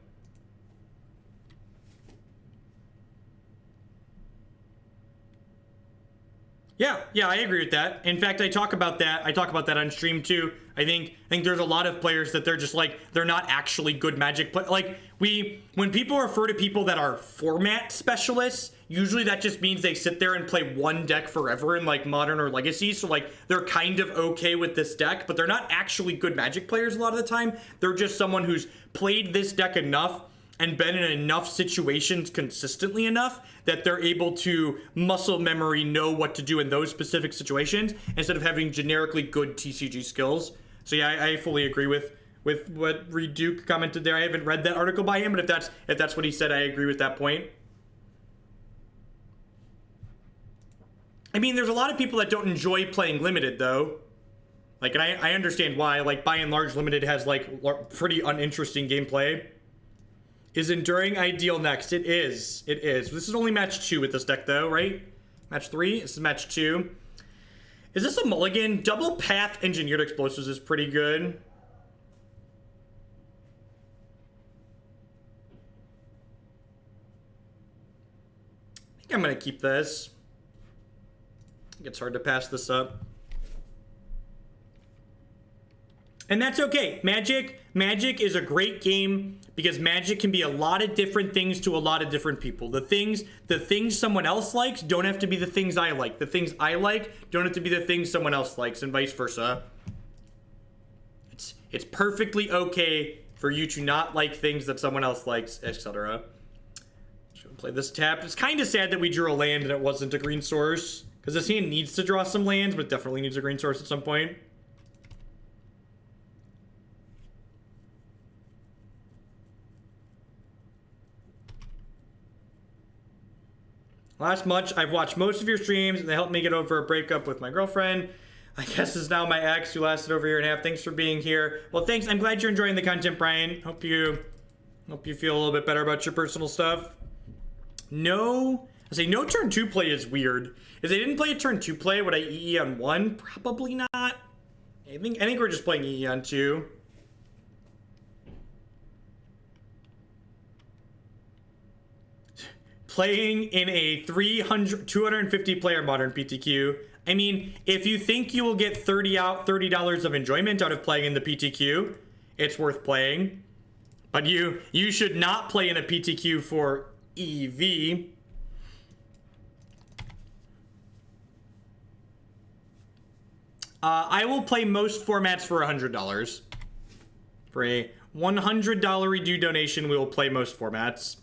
Yeah, I agree with that. In fact, I talk about that on stream too. I think there's a lot of players that they're just like, they're not actually good Magic like when people refer to people that are format specialists, usually that just means they sit there and play one deck forever in like Modern or Legacy. So like they're kind of okay with this deck, but they're not actually good Magic players a lot of the time. They're just someone who's played this deck enough and been in enough situations consistently enough that they're able to muscle memory know what to do in those specific situations instead of having generically good TCG skills. So yeah, I fully agree with what Reed Duke commented there. I haven't read that article by him, but if that's what he said, I agree with that point. I mean, there's a lot of people that don't enjoy playing Limited though. Like, and I understand why. Like, by and large, Limited has like pretty uninteresting gameplay. Is Enduring ideal next? It is. It is. This is only match 2 with this deck, though, right? Match 3? This is match 2. Is this a mulligan? Double Path Engineered Explosives is pretty good. I think I'm going to keep this. I think it's hard to pass this up. And that's okay. Magic is a great game because Magic can be a lot of different things to a lot of different people. The things someone else likes don't have to be the things I like. The things I like don't have to be the things someone else likes, and vice versa. It's perfectly okay for you to not like things that someone else likes, etc. Should play this tap. It's kind of sad that we drew a land and it wasn't a green source, because this hand needs to draw some lands, but definitely needs a green source at some point. Last month, I've watched most of your streams, and they helped me get over a breakup with my girlfriend. I guess is now my ex, who lasted over a year and a half. Thanks for being here. Well, thanks. I'm glad you're enjoying the content, Brian. Hope you feel a little bit better about your personal stuff. No, I say no turn 2 play is weird. If they didn't play a turn 2 play, would I EE on 1? Probably not. I think we're just playing EE on 2. playing in a 250 player modern PTQ. I mean, if you think you will get $30 of enjoyment out of playing in the PTQ, it's worth playing. But you should not play in a PTQ for EV. I will play most formats for $100. For a $100 redo donation, we will play most formats.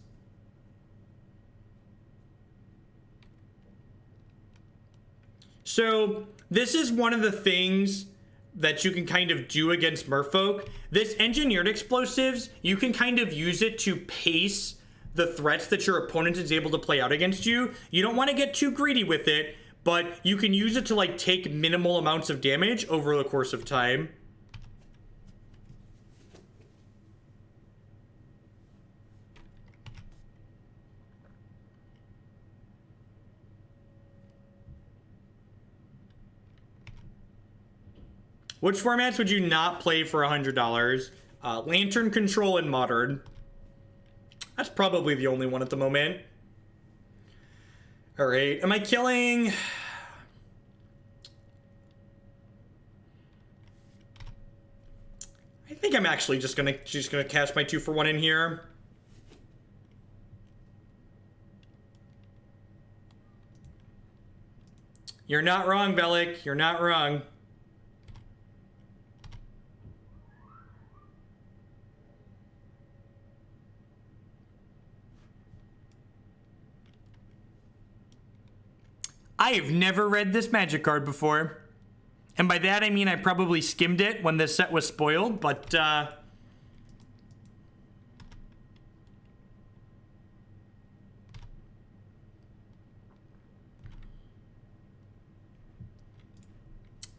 So this is one of the things that you can kind of do against Merfolk. This engineered explosives, you can kind of use it to pace the threats that your opponent is able to play out against you. You don't want to get too greedy with it, but you can use it to like take minimal amounts of damage over the course of time. Which formats would you not play for $100? Lantern Control and Modern. That's probably the only one at the moment. All right, am I killing? I think I'm actually just gonna cash my 2-for-1 in here. You're not wrong, Velik. You're not wrong. I have never read this magic card before. And by that, I mean I probably skimmed it when this set was spoiled, but,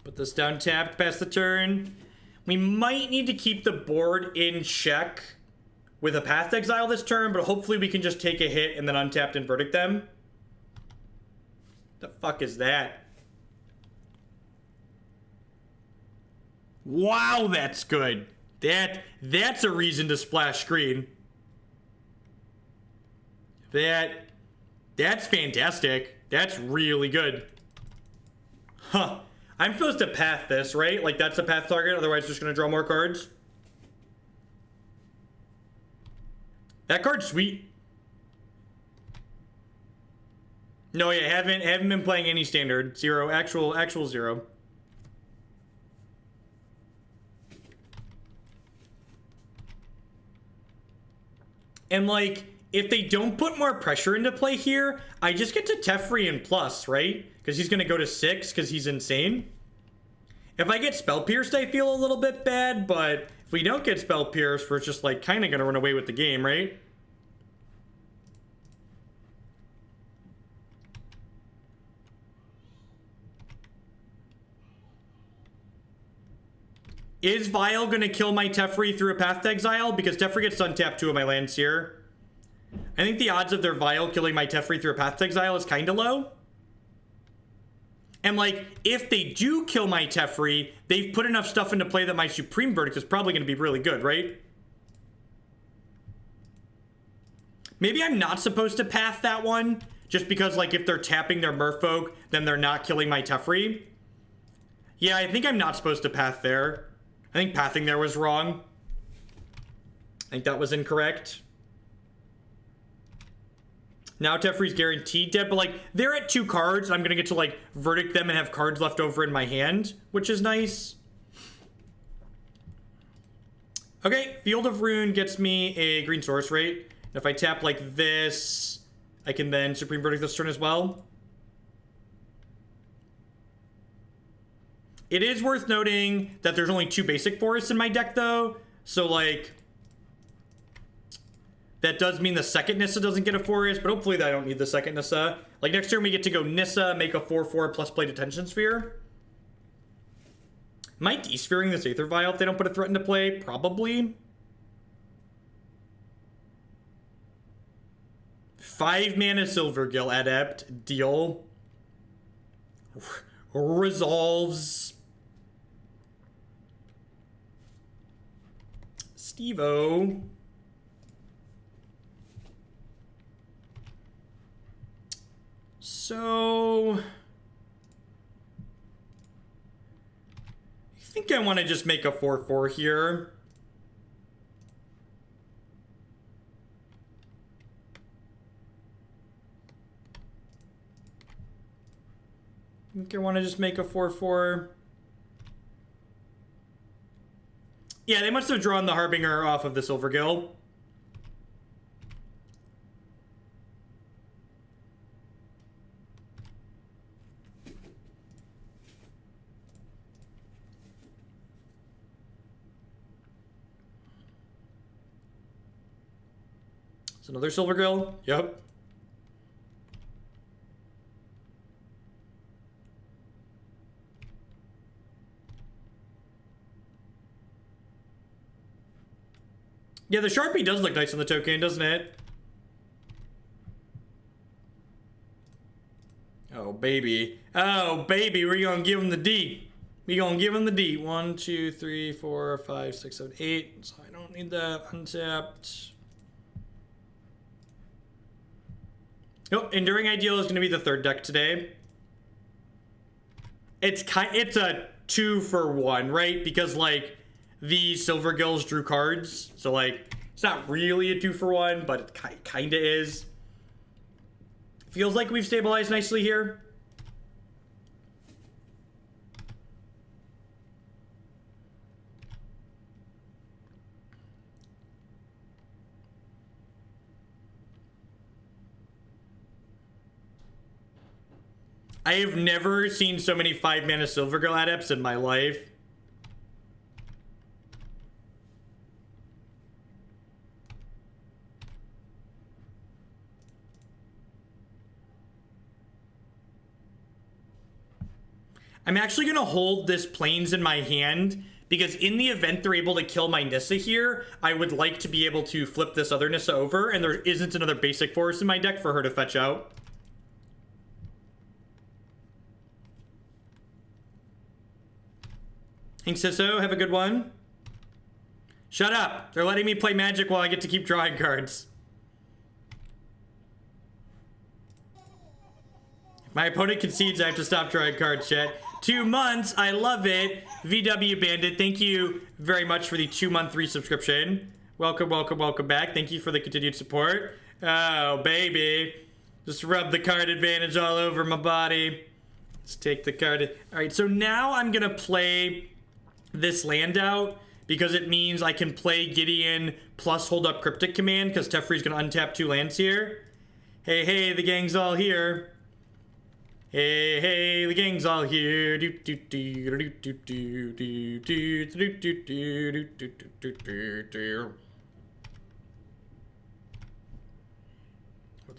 put this down tapped past the turn. We might need to keep the board in check with a Path to Exile this turn, but hopefully we can just take a hit and then untapped and verdict them. The fuck is that? Wow, that's good. That's a reason to splash screen. That's fantastic. That's really good. Huh. I'm supposed to path this, right? Like that's a path target, otherwise just gonna draw more cards. That card's sweet. No, yeah, haven't been playing any standard. Zero, actual zero. And like, if they don't put more pressure into play here, I just get to Teferi and plus, right? Because he's gonna go to 6 because he's insane. If I get Spell Pierced, I feel a little bit bad, but if we don't get Spell Pierced, we're just like kind of gonna run away with the game, right? Is Vile going to kill my Teferi through a Path to Exile? Because Teferi gets to untap 2 of my lands here. I think the odds of their Vile killing my Teferi through a Path to Exile is kind of low. And like, if they do kill my Teferi, they've put enough stuff into play that my Supreme Verdict is probably going to be really good, right? Maybe I'm not supposed to path that one, just because like if they're tapping their Merfolk, then they're not killing my Teferi. Yeah, I think I'm not supposed to path there. I think pathing there was wrong. I think that was incorrect. Now Teferi's guaranteed dead, but like they're at 2 cards. I'm gonna get to like verdict them and have cards left over in my hand, which is nice. Okay, Field of Ruin gets me a green source rate. If I tap like this, I can then Supreme Verdict this turn as well. It is worth noting that there's only 2 basic forests in my deck, though. So, like, that does mean the second Nissa doesn't get a forest, but hopefully I don't need the second Nissa. Like, next turn we get to go Nissa, make a 4/4 plus play Detention Sphere. Am I de-sphearing this Aether Vial if they don't put a threat into play? Probably. 5 mana Silvergill Adept. Deal. Resolves. Steve-O. So I think I want to just make a 4/4 here. I think I want to just make a 4/4. Yeah, they must have drawn the Harbinger off of the Silvergill. It's another Silvergill. Yep. Yeah, the Sharpie does look nice on the token, doesn't it? Oh, baby. Oh, baby, we're gonna give him the D. We gonna give him the D. 1, 2, 3, 4, 5, 6, 7, 8. So I don't need that untapped. Oh, Enduring Ideal is gonna be the third deck today. It's a 2-for-1, right? Because like the Silvergills drew cards, so like it's not really a 2-for-1, but it kinda is. Feels like we've stabilized nicely here. I have never seen so many 5-mana Silvergill adepts in my life. I'm actually going to hold this Plains in my hand, because in the event they're able to kill my Nissa here, I would like to be able to flip this other Nissa over, and there isn't another basic forest in my deck for her to fetch out. Thanks, Sisso. Have a good one. Shut up. They're letting me play Magic while I get to keep drawing cards. My opponent concedes, I have to stop drawing cards, chat. 2 months. I love it. VW Bandit, thank you very much for the 2-month resubscription. Welcome, welcome, welcome back. Thank you for the continued support. Oh, baby. Just rub the card advantage all over my body. Let's take the card. All right, so now I'm going to play this land out, because it means I can play Gideon plus hold up Cryptic Command, because Teferi's going to untap 2 lands here. Hey, hey, the gang's all here. Hey, hey, the gang's all here. Would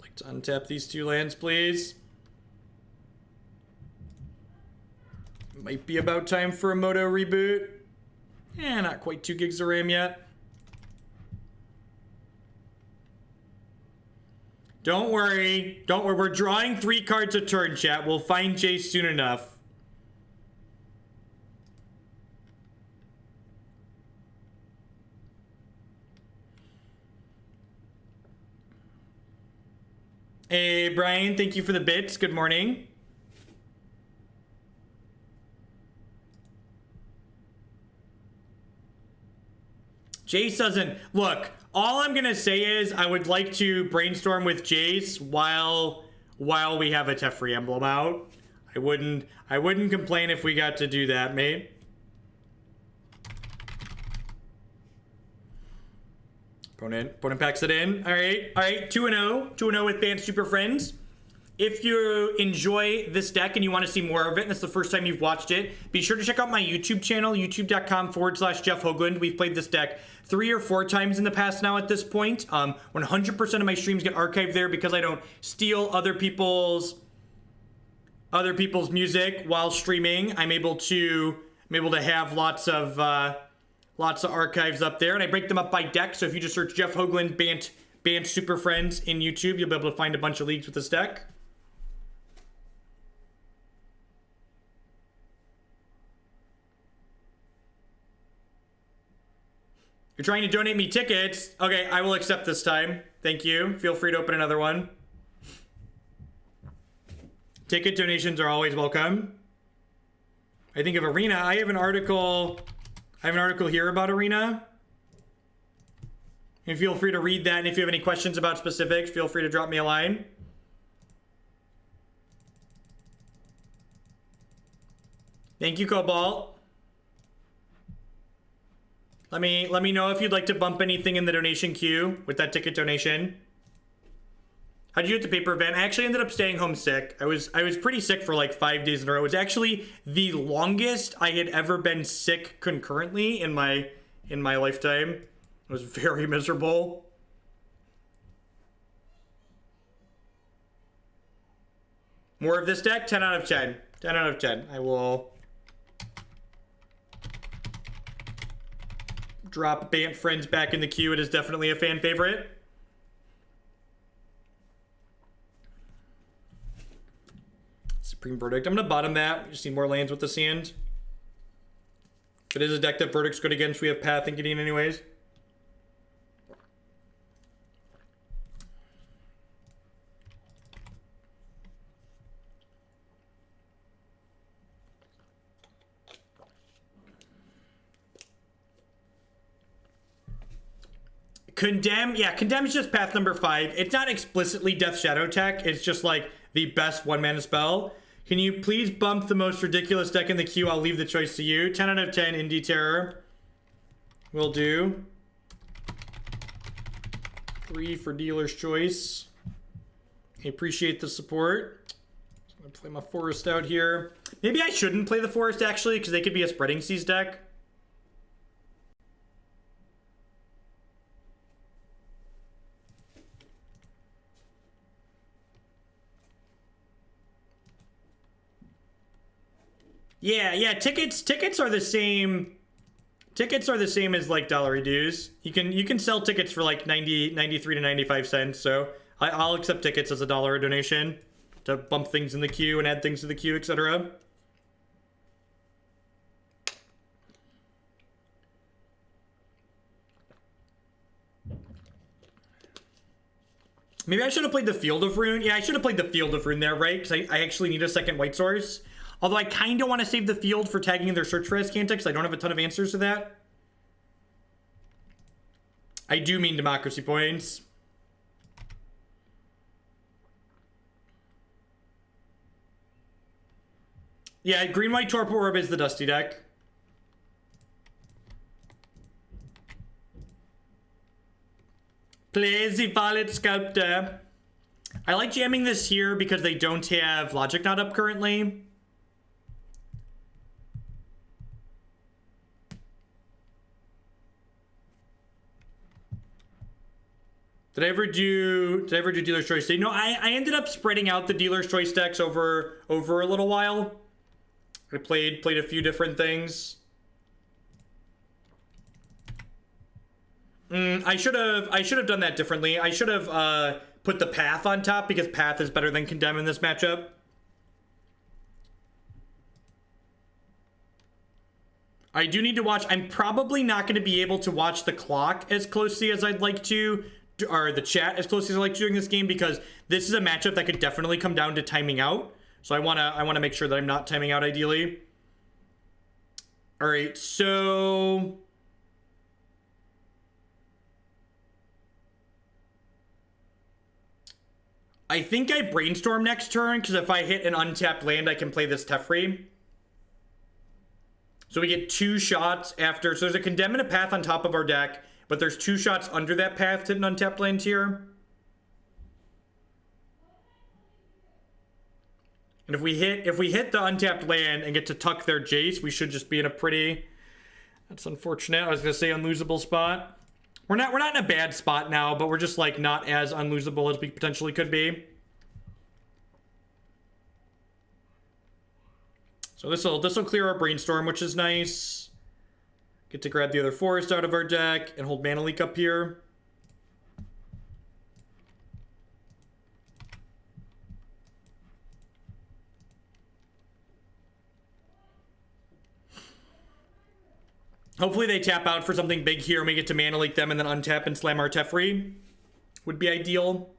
like to untap these 2 lands, please. Might be about time for a Moto reboot. Eh, not quite 2 gigs of RAM yet. Don't worry. Don't worry. We're drawing 3 cards a turn, chat. We'll find Jace soon enough. Hey, Brian. Thank you for the bits. Good morning. Jace doesn't... Look, all I'm going to say is I would like to brainstorm with Jace while we have a Teferi emblem out. I wouldn't complain if we got to do that, mate. Opponent packs it in. All right. 2-0. 2-0 with Bant Super Friends. If you enjoy this deck and you want to see more of it, and it's the first time you've watched it, be sure to check out my YouTube channel, youtube.com/Jeff Hoagland. We've played this deck 3 or 4 times in the past now at this point. 100% of my streams get archived there because I don't steal other people's music while streaming. I'm able to have lots of archives up there, and I break them up by deck. So if you just search Jeff Hoagland Bant Super Friends in YouTube, you'll be able to find a bunch of leagues with this deck. You're trying to donate me tickets. Okay, I will accept this time. Thank you. Feel free to open another one. Ticket donations are always welcome. I think of Arena. I have an article here about Arena. And feel free to read that. And if you have any questions about specifics, feel free to drop me a line. Thank you, Cobalt. Let me know if you'd like to bump anything in the donation queue with that ticket donation. How'd you do at the paper event? I actually ended up staying home sick. I was pretty sick for like 5 days in a row. It was actually the longest I had ever been sick concurrently in my lifetime. It was very miserable. More of this deck? 10 out of 10. 10 out of 10. I will drop Bant Friends back in the queue. It is definitely a fan favorite. Supreme Verdict. I'm going to bottom that. We just need more lands with the sand. If it is a deck that Verdict's good against, we have Path and Gideon anyways. Condemn, yeah, Condemn is just path number 5. It's not explicitly Death Shadow tech. It's just like the best 1-mana spell. Can you please bump the most ridiculous deck in the queue? I'll leave the choice to you. 10 out of 10, Indie Terror. Will do. 3 for Dealer's Choice. I appreciate the support. I'm gonna play my Forest out here. Maybe I shouldn't play the Forest actually, because they could be a Spreading Seas deck. Yeah, tickets are the same. Tickets are the same as like dollary dues. You can sell tickets for like 93 to 95 cents. So I'll accept tickets as $1 a donation to bump things in the queue and add things to the queue, etc. Maybe I should have played the Field of Rune. Yeah, I should have played the Field of Rune there, right? Because I actually need a second white source. Although I kind of want to save the field for tagging their Search for Azcanta because I don't have a ton of answers to that. I do mean democracy points. Yeah, green-white Torpor Orb is the Dusty deck. Play the Violet Sculptor. I like jamming this here because they don't have Logic Knot up currently. Did I ever do Dealer's Choice? No, I ended up spreading out the Dealer's Choice decks over a little while. I played a few different things. I should have done that differently. I should have put the Path on top because Path is better than Condemn in this matchup. I do need to watch. I'm probably not going to be able to watch the clock as closely as I'd like to, or the chat as closely as I like to during this game, because this is a matchup that could definitely come down to timing out. So I wanna make sure that I'm not timing out ideally. All right, so I think I Brainstorm next turn, because if I hit an untapped land, I can play this Teferi. So we get 2 shots after. So there's a Condemn and a Path on top of our deck, but there's 2 shots under that path to an untapped land here. And if we hit the untapped land and get to tuck their Jace, we should just be in a pretty, that's unfortunate, I was gonna say unlosable spot. We're not in a bad spot now, but we're just like not as unlosable as we potentially could be. So this will clear our Brainstorm, which is nice. Get to grab the other Forest out of our deck and hold Mana Leak up here. Hopefully they tap out for something big here and we get to Mana Leak them and then untap and slam our Teferi. Would be ideal.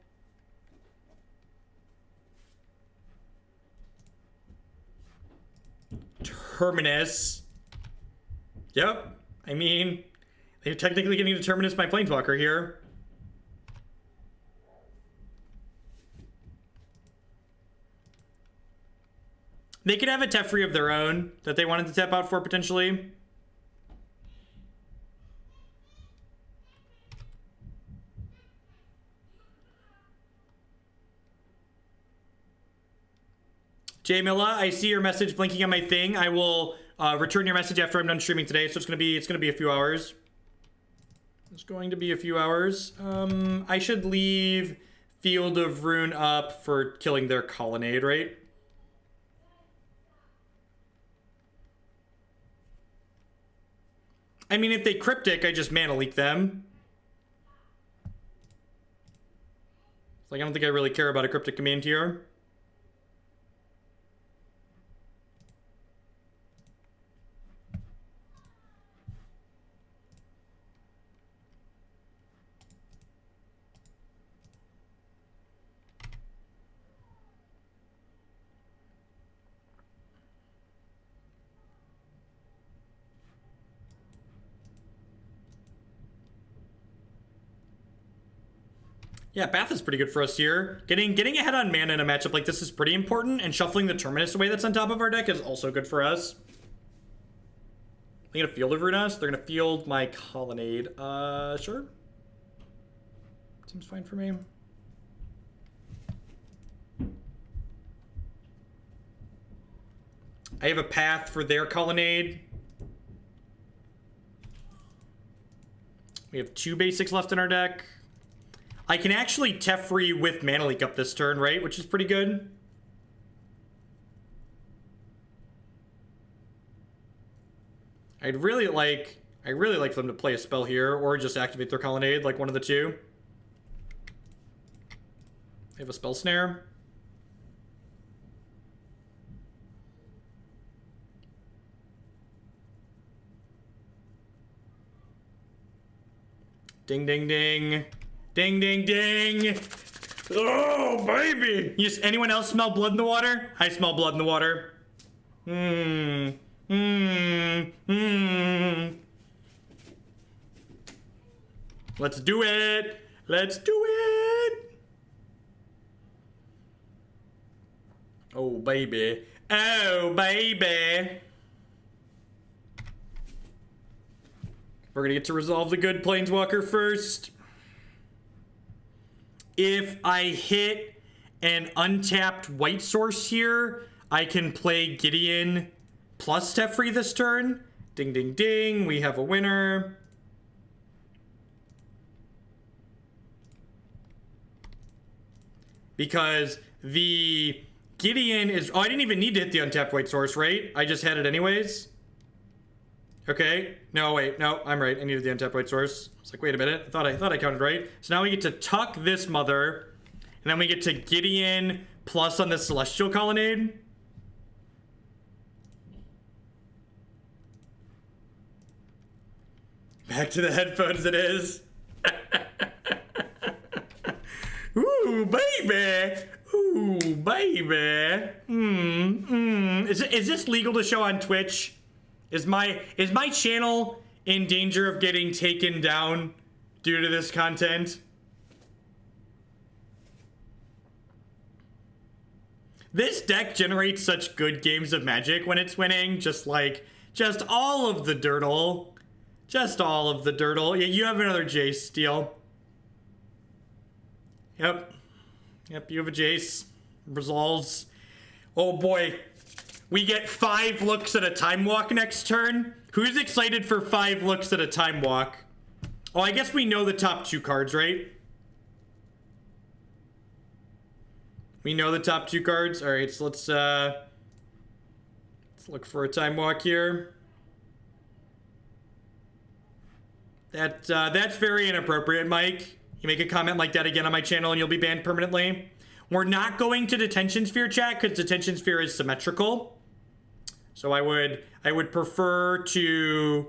Terminus. Yep. I mean, they're technically getting to Terminus my Planeswalker here. They could have a Teferi of their own that they wanted to tap out for, potentially. Jay Milla, I see your message blinking on my thing. I will return your message after I'm done streaming today, so it's gonna be a few hours. It's going to be a few hours. I should leave Field of Ruin up for killing their Colonnade, right? I mean, if they Cryptic, I just mana leak them. Like, I don't think I really care about a Cryptic Command here. Yeah, Bath is pretty good for us here. Getting ahead on mana in a matchup like this is pretty important, and shuffling the Terminus away that's on top of our deck is also good for us. They're gonna Field of Ruin us. They're gonna field my Colonnade. Sure. Seems fine for me. I have a path for their Colonnade. We have 2 basics left in our deck. I can actually Teferi with Mana Leak up this turn, right? Which is pretty good. I'd really like for them to play a spell here, or just activate their Colonnade, like one of the two. They have a Spell Snare. Ding, ding, ding. Ding, ding, ding. Oh, baby. Anyone else smell blood in the water? I smell blood in the water. Let's do it. Let's do it. Oh, baby. Oh, baby. We're gonna get to resolve the good Planeswalker first. If I hit an untapped white source here, I can play Gideon plus Teferi this turn. Ding, ding, ding. We have a winner. Because the Gideon is... Oh, I didn't even need to hit the untapped white source, right? I just had it anyways. Okay. No, wait. No, I'm right. I needed the untapped white source. I was like, wait a minute. I thought I counted right. So now we get to tuck this mother, and then we get to Gideon plus on the Celestial Colonnade. Back to the headphones it is. Ooh, baby. Ooh, baby. Is this legal to show on Twitch? Is my channel in danger of getting taken down due to this content? This deck generates such good games of Magic when it's winning. Just all of the dirtle. Just all of the dirtle. Yeah, you have another Jace, Steel. Yep, you have a Jace. Resolves. Oh boy. We get 5 looks at a Time Walk next turn. Who's excited for 5 looks at a Time Walk? Oh, I guess we know the top 2 cards, right? We know the top 2 cards. All right, so let's look for a Time Walk here. That's very inappropriate, Mike. You make a comment like that again on my channel and you'll be banned permanently. We're not going to Detention Sphere, chat, because Detention Sphere is symmetrical. So I would prefer to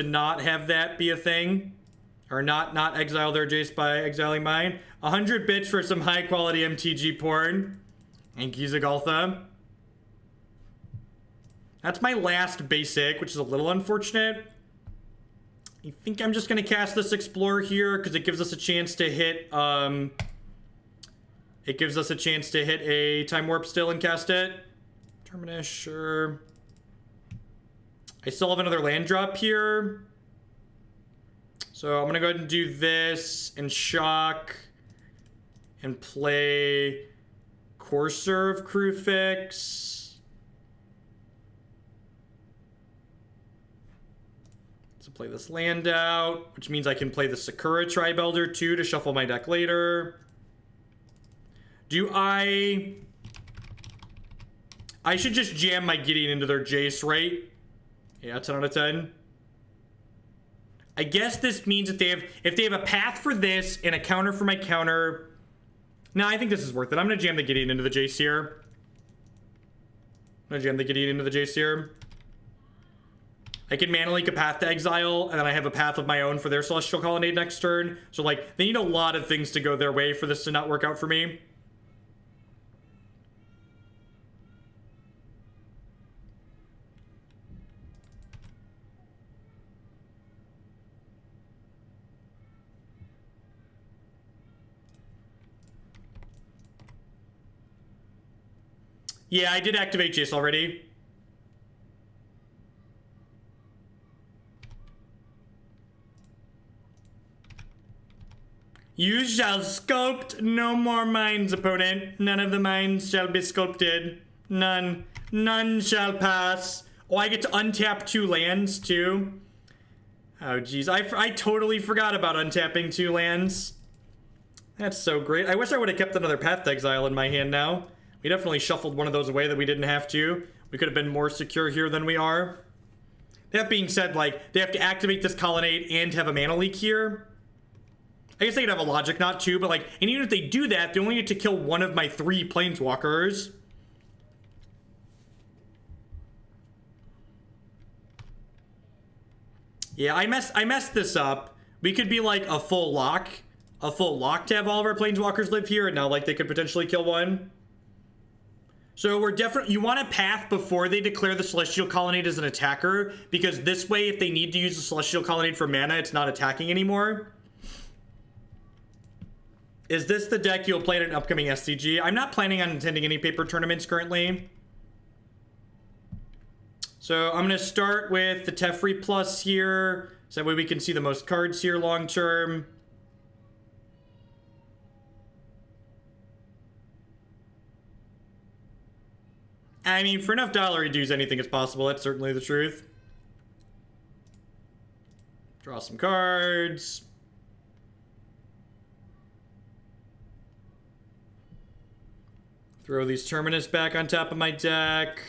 not have that be a thing, or not exile their Jace by exiling mine. 100 bits for some high quality MTG porn. Thank you, Zagaltha. That's my last basic, which is a little unfortunate. I think I'm just going to cast this Explorer here because it gives us a chance to hit, it gives us a chance to hit a Time Warp still and cast it. Terminus, sure. I still have another land drop here. So I'm going to go ahead and do this and shock and play Courser of Kruphix. Play this land out, which means I can play the Sakura-Tribe Elder too to shuffle my deck later. I should just jam my Gideon into their Jace, right? Yeah, 10 out of 10. I guess this means that if they have a path for this and a counter for my counter. No, I think this is worth it. I'm gonna jam the Gideon into the Jace here. I can mana leak a path to Exile, and then I have a path of my own for their Celestial Colonnade next turn. So, like, they need a lot of things to go their way for this to not work out for me. Yeah, I did activate Jace already. You shall sculpt no more minds, opponent. None of the minds shall be sculpted. None. None shall pass. Oh, I get to untap 2 lands, too. Oh, geez. I totally forgot about untapping 2 lands. That's so great. I wish I would have kept another Path to Exile in my hand now. We definitely shuffled one of those away that we didn't have to. We could have been more secure here than we are. That being said, like, they have to activate this Colonnade and have a mana leak here. I guess they could have a Logic Knot too, but like, and even if they do that, they only get to kill one of my 3 Planeswalkers. Yeah, I messed this up. We could be like a full lock to have all of our Planeswalkers live here, and now like they could potentially kill one. So we're definitely, you want a path before they declare the Celestial Colonnade as an attacker, because this way, if they need to use the Celestial Colonnade for mana, it's not attacking anymore. Is this the deck you'll play at an upcoming SCG? I'm not planning on attending any paper tournaments currently. So I'm going to start with the Teferi Plus here, so that way we can see the most cards here long term. I mean, for enough dollar dues, anything is possible. That's certainly the truth. Draw some cards. Throw these Terminus back on top of my deck.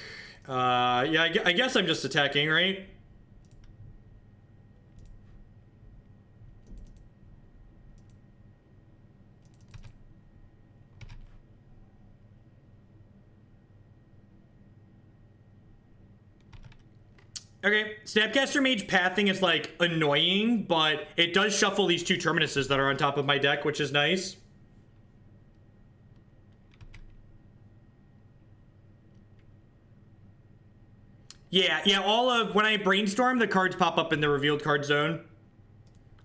Yeah, I guess I'm just attacking, right? Okay, Snapcaster Mage pathing is like annoying, but it does shuffle these 2 Terminuses that are on top of my deck, which is nice. Yeah, all of, when I brainstorm, the cards pop up in the revealed card zone.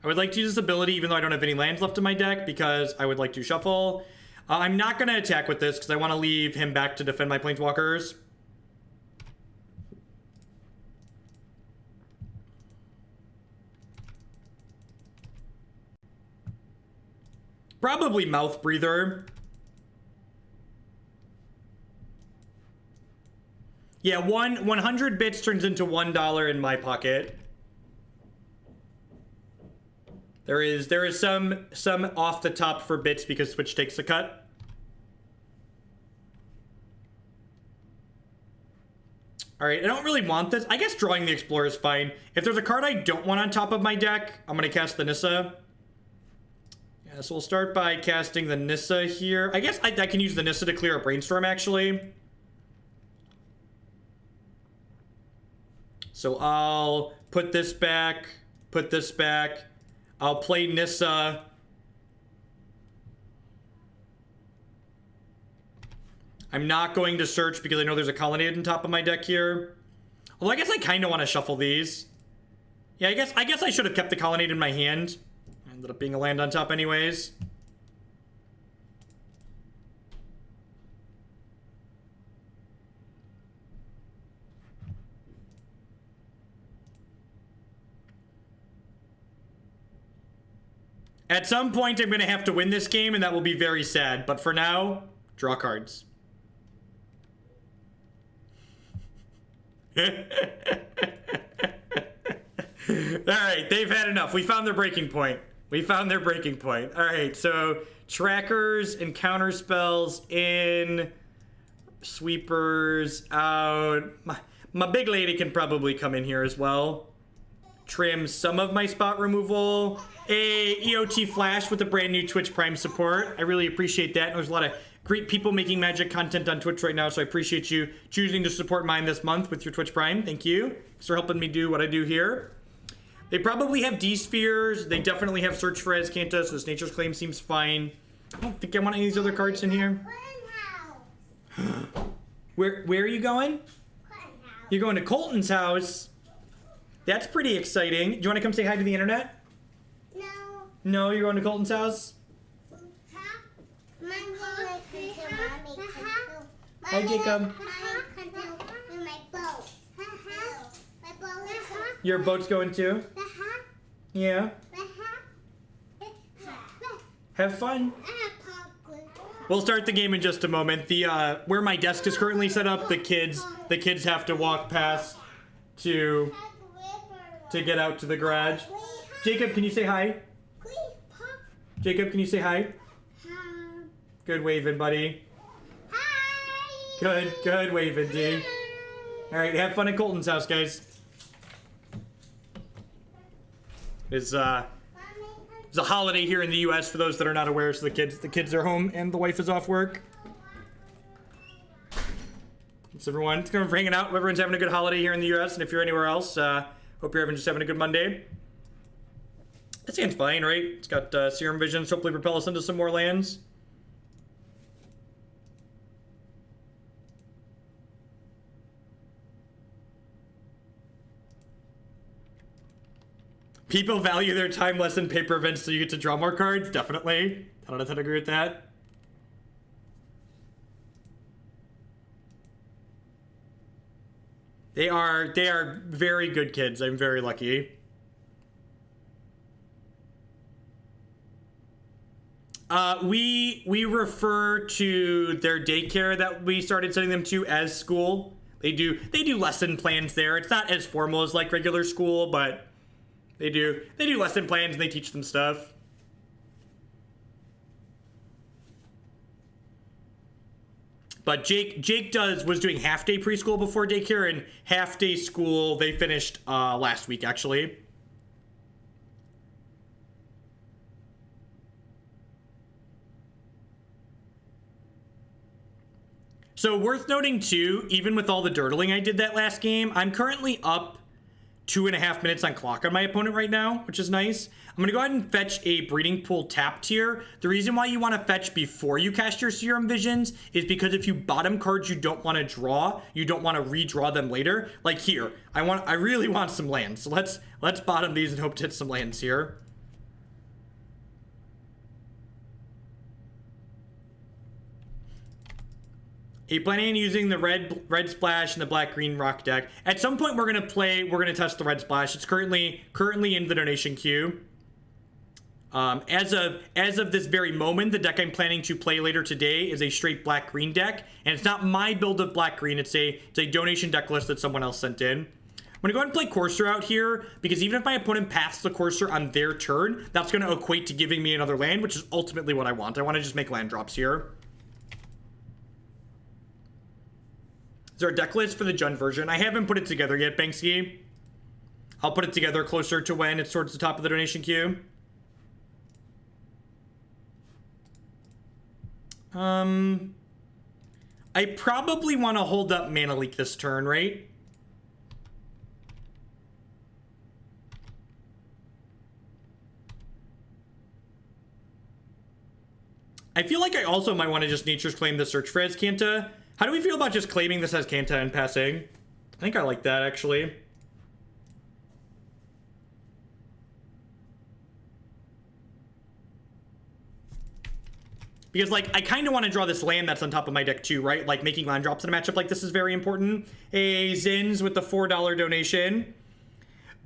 I would like to use this ability even though I don't have any lands left in my deck because I would like to shuffle. I'm not going to attack with this because I want to leave him back to defend my Planeswalkers. Probably Mouth Breather. Yeah, 100 bits turns into $1 in my pocket. There is some off the top for bits because Switch takes a cut. All right, I don't really want this. I guess drawing the Explorer is fine. If there's a card I don't want on top of my deck, I'm gonna cast the Nissa. Yeah, so we'll start by casting the Nissa here. I guess I can use the Nissa to clear a Brainstorm, actually. So I'll put this back, put this back. I'll play Nissa. I'm not going to search because I know there's a Colonnade on top of my deck here. Although I guess I kind of want to shuffle these. Yeah, I guess I should have kept the Colonnade in my hand. Ended up being a land on top anyways. At some point, I'm going to have to win this game, and that will be very sad. But for now, draw cards. Alright, they've had enough. We found their breaking point. We found their breaking point. Alright, so trackers and counter spells in. Sweepers out. My big lady can probably come in here as well. Trim some of my spot removal. A EOT Flash with a brand new Twitch Prime support. I really appreciate that. There's a lot of great people making Magic content on Twitch right now, so I appreciate you choosing to support mine this month with your Twitch Prime. Thank you. Thanks for helping me do what I do here. They probably have D-Spheres. They definitely have Search for Azcanta, so this Nature's Claim seems fine. I don't think I want any of these other cards in here. Where are you going? You're going to Colton's house. That's pretty exciting. Do you want to come say hi to the internet? No. No, you're going to Colton's house? Hi, Jacob. Your boat's going too? Yeah. Have fun. We'll start the game in just a moment. The where my desk is currently set up, the kids have to walk past to get out to the garage. Jacob, can you say hi? Jacob, can you say hi? Good waving, buddy. Good waving, D. All right, have fun at Colton's house, guys. It's a holiday here in the U.S. for those that are not aware. So the kids are home and the wife is off work. Thanks everyone. It's for hanging out. Everyone's having a good holiday here in the U.S. And if you're anywhere else, hope you're just having a good Monday. That seems fine, right? It's got Serum Visions. Hopefully propel us into some more lands. People value their time less in paper events, so you get to draw more cards. Definitely. I don't know how to agree with that. They are very good kids. I'm very lucky. We refer to their daycare that we started sending them to as school. They do lesson plans there. It's not as formal as like regular school, but they do lesson plans and they teach them stuff. But Jake was doing half-day preschool before daycare, and half-day school they finished last week, actually. So worth noting, too, even with all the dirtling I did that last game, I'm currently up 2.5 minutes on clock on my opponent right now, which is nice. I'm going to go ahead and fetch a Breeding Pool tapped here. The reason why you want to fetch before you cast your Serum Visions is because if you bottom cards you don't want to draw, you don't want to redraw them later. Like here, I really want some lands. So let's bottom these and hope to hit some lands here. Are you planning on using the red splash and the black-green rock deck? At some point, we're gonna test the red splash. It's currently in the donation queue. As of this very moment, the deck I'm planning to play later today is a straight black-green deck, and it's not my build of black-green. It's a donation deck list that someone else sent in. I'm gonna go ahead and play Courser out here because even if my opponent paths the Courser on their turn, that's gonna equate to giving me another land, which is ultimately what I want. I want to just make land drops here. Is there a deck list for the Jund version? I haven't put it together yet, Banksy. I'll put it together closer to when it's towards the top of the donation queue. I probably want to hold up Mana Leak this turn, right? I feel like I also might want to just Nature's Claim the Search for Azcanta. How do we feel about just claiming this Azcanta and passing? I think I like that, actually. Because, like, I kind of want to draw this land that's on top of my deck, too, right? Like, making land drops in a matchup like this is very important. Hey, Zins with the $4 donation.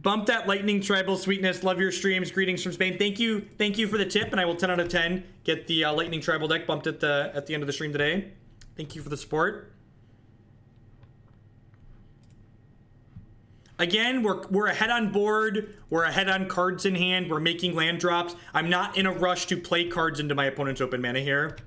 Bump that lightning tribal sweetness. Love your streams. Greetings from Spain. Thank you for the tip, and I will 10 out of 10 get the lightning tribal deck bumped at the end of the stream today. Thank you for the support. Again, we're ahead on board. We're ahead on cards in hand. We're making land drops. I'm not in a rush to play cards into my opponent's open mana here.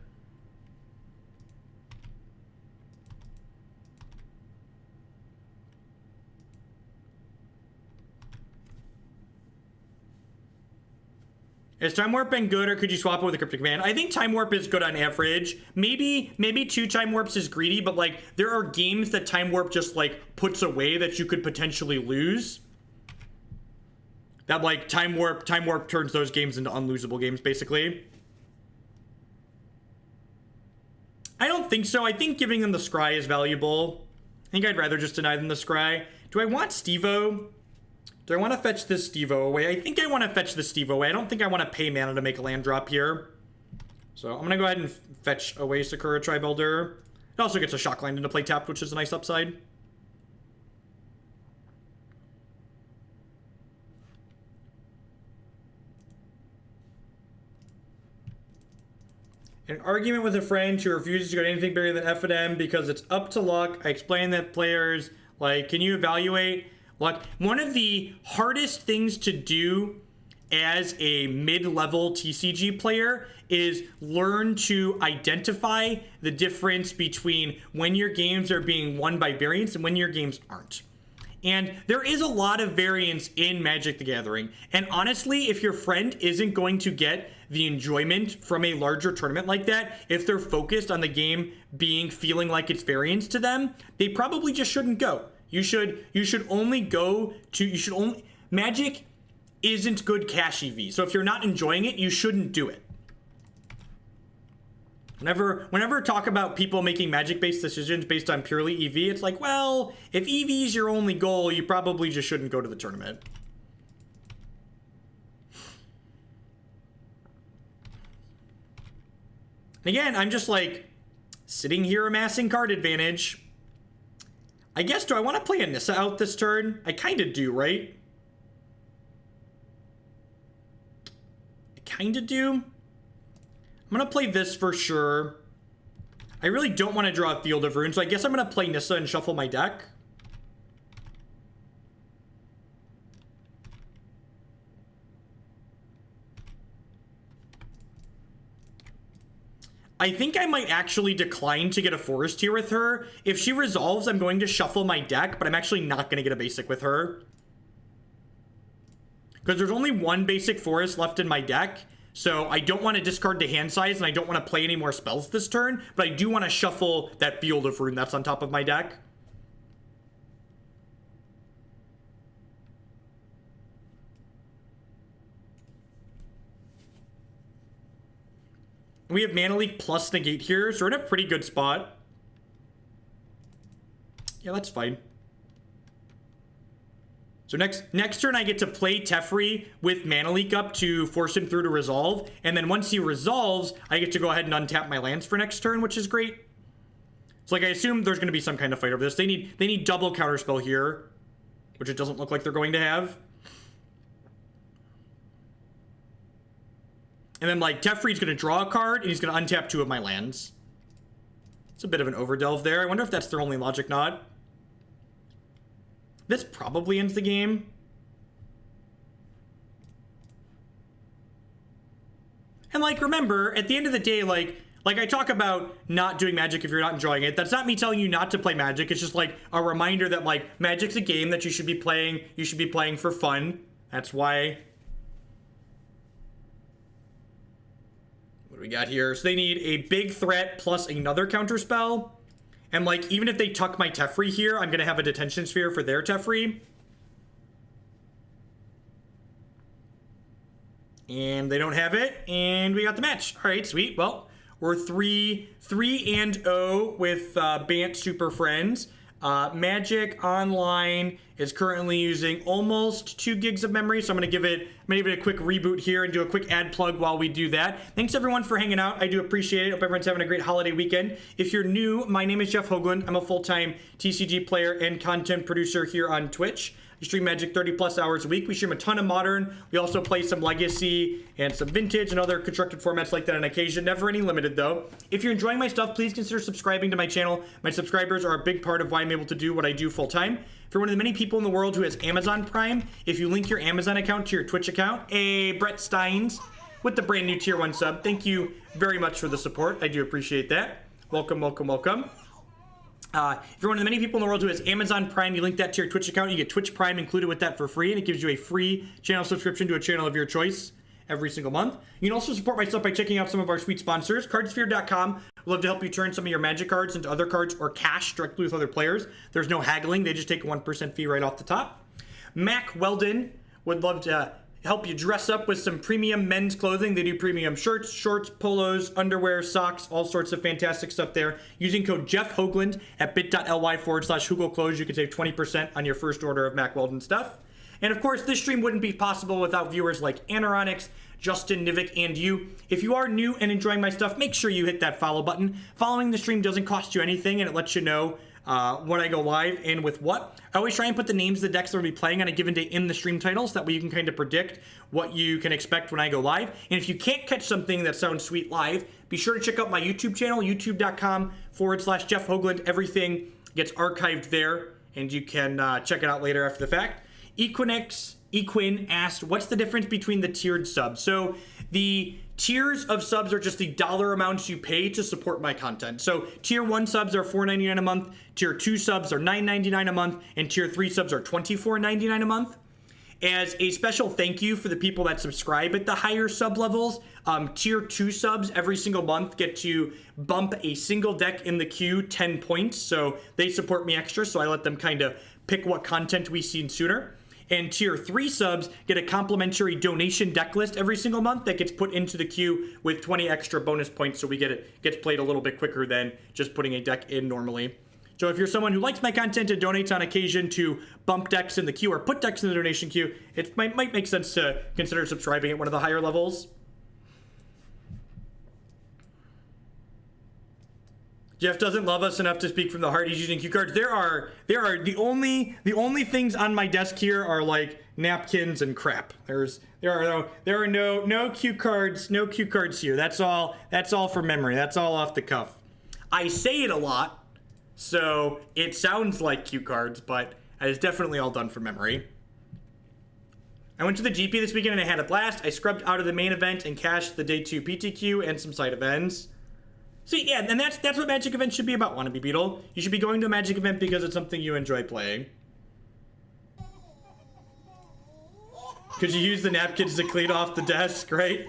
Has Time Warp been good, or could you swap it with a Cryptic Command? I think Time Warp is good on average. Maybe 2 Time Warps is greedy, but like there are games that Time Warp just like puts away that you could potentially lose. That like Time Warp turns those games into unlosable games, basically. I don't think so. I think giving them the Scry is valuable. I think I'd rather just deny them the Scry. Do I want Stevo? Do I want to fetch this Stevo away? I think I want to fetch this Stevo away. I don't think I want to pay mana to make a land drop here. So I'm going to go ahead and fetch away Sakura-Tribe Elder. It also gets a shock land into play tapped, which is a nice upside. An argument with a friend who refuses to go to anything bigger than F&M because it's up to luck. I explained that players, like, can you evaluate? Like, one of the hardest things to do as a mid-level TCG player is learn to identify the difference between when your games are being won by variance and when your games aren't. And there is a lot of variance in Magic the Gathering. And honestly, if your friend isn't going to get the enjoyment from a larger tournament like that, if they're focused on the game feeling like it's variance to them, they probably just shouldn't go. You should only go to, Magic isn't good cash EV. So if you're not enjoying it, you shouldn't do it. Whenever talk about people making Magic-based decisions based on purely EV, it's like, well, if EV is your only goal, you probably just shouldn't go to the tournament. Again, I'm just like sitting here amassing card advantage. I guess, do I want to play a Nissa out this turn? I kind of do, right? I kind of do. I'm going to play this for sure. I really don't want to draw a Field of Runes, so I guess I'm going to play Nissa and shuffle my deck. I think I might actually decline to get a forest here with her. If she resolves, I'm going to shuffle my deck, but I'm actually not going to get a basic with her. Because there's only one basic forest left in my deck, so I don't want to discard the hand size, and I don't want to play any more spells this turn, but I do want to shuffle that Field of Ruin that's on top of my deck. We have Mana Leak plus Negate here, so we're in a pretty good spot. Yeah, that's fine. So next turn I get to play Teferi with Mana Leak up to force him through to resolve, and then once he resolves, I get to go ahead and untap my lands for next turn, which is great. So like I assume there's going to be some kind of fight over this. They need double counterspell here, which it doesn't look like they're going to have. And then, like, Teferi's going to draw a card, and he's going to untap 2 of my lands. It's a bit of an overdelve there. I wonder if that's their only logic nod. This probably ends the game. And, like, remember, at the end of the day, like I talk about not doing Magic if you're not enjoying it. That's not me telling you not to play Magic. It's just, like, a reminder that, like, Magic's a game that you should be playing. You should be playing for fun. That's why... What do we got here? So they need a big threat plus another counterspell. And, like, even if they tuck my Teferi here, I'm going to have a Detention Sphere for their Teferi. And they don't have it. And we got the match. All right, sweet. Well, we're 3-0 with Bant Super Friends. Magic Online is currently using almost 2 gigs of memory, so I'm gonna give it a quick reboot here and do a quick ad plug while we do that. Thanks everyone for hanging out. I do appreciate it. Hope everyone's having a great holiday weekend. If you're new, my name is Jeff Hoagland. I'm a full-time TCG player and content producer here on Twitch. We stream Magic 30 plus hours a week. We stream a ton of Modern. We also play some Legacy and some Vintage and other constructed formats like that on occasion. Never any limited though. If you're enjoying my stuff, please consider subscribing to my channel. My subscribers are a big part of why I'm able to do what I do full time. If you're one of the many people in the world who has Amazon Prime, if you link your Amazon account to your Twitch account, Brett Steins with the brand new tier 1 sub. Thank you very much for the support. I do appreciate that. Welcome, welcome, welcome. If you're one of the many people in the world who has Amazon Prime, you link that to your Twitch account, you get Twitch Prime included with that for free, and it gives you a free channel subscription to a channel of your choice every single month. You can also support my stuff by checking out some of our sweet sponsors. Cardsphere.com would love to help you turn some of your Magic cards into other cards or cash directly with other players. There's no haggling. They just take a 1% fee right off the top. Mac Weldon would love to help you dress up with some premium men's clothing. They do premium shirts, shorts, polos, underwear, socks, all sorts of fantastic stuff there. Using code Jeff Hoagland at bit.ly/HoogleClothes, you can save 20% on your first order of Mac Weldon stuff. And of course, this stream wouldn't be possible without viewers like Anoronics, Justin, Nivik, and you. If you are new and enjoying my stuff, make sure you hit that follow button. Following the stream doesn't cost you anything, and it lets you know when I go live and with what. I always try and put the names of the decks that we'll be playing on a given day in the stream titles. That way you can kind of predict what you can expect when I go live. And if you can't catch something that sounds sweet live, be sure to check out my YouTube channel, youtube.com/Jeff Hoagland. Everything gets archived there, and you can check it out later after the fact. Equin asked, what's the difference between the tiered subs? So the tiers of subs are just the dollar amounts you pay to support my content. So tier 1 subs are $4.99 a month, tier 2 subs are $9.99 a month, and tier 3 subs are $24.99 a month. As a special thank you for the people that subscribe at the higher sub levels, tier 2 subs every single month get to bump a single deck in the queue 10 points. So they support me extra, so I let them kind of pick what content we see sooner. And tier 3 subs get a complimentary donation deck list every single month that gets put into the queue with 20 extra bonus points, so we gets played a little bit quicker than just putting a deck in normally. So if you're someone who likes my content and donates on occasion to bump decks in the queue or put decks in the donation queue, it might make sense to consider subscribing at one of the higher levels. Jeff doesn't love us enough to speak from the heart. He's using cue cards. There are the only things on my desk here are like napkins and crap. There are no cue cards, no cue cards here. That's all for memory. That's all off the cuff. I say it a lot, so it sounds like cue cards, but it's definitely all done from memory. I went to the GP this weekend and I had a blast. I scrubbed out of the main event and cashed the day 2 PTQ and some side events. So yeah, and that's what Magic events should be about, Wannabe Beetle. You should be going to a Magic event because it's something you enjoy playing. Because you use the napkins to clean off the desk, right?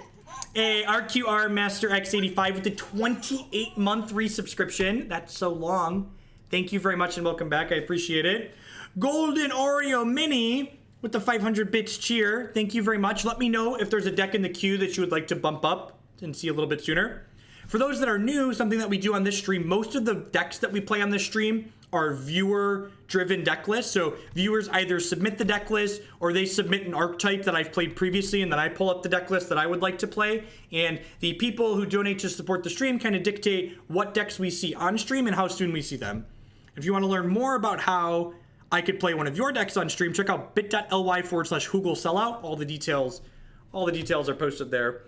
A RQR Master X85 with the 28-month resubscription. That's so long. Thank you very much and welcome back. I appreciate it. Golden Oreo Mini with the 500 bits cheer. Thank you very much. Let me know if there's a deck in the queue that you would like to bump up and see a little bit sooner. For those that are new, something that we do on this stream, most of the decks that we play on this stream are viewer-driven deck lists. So viewers either submit the deck list or they submit an archetype that I've played previously, and then I pull up the deck list that I would like to play. And the people who donate to support the stream kind of dictate what decks we see on stream and how soon we see them. If you want to learn more about how I could play one of your decks on stream, check out bit.ly/HoogleSellout. All the details are posted there.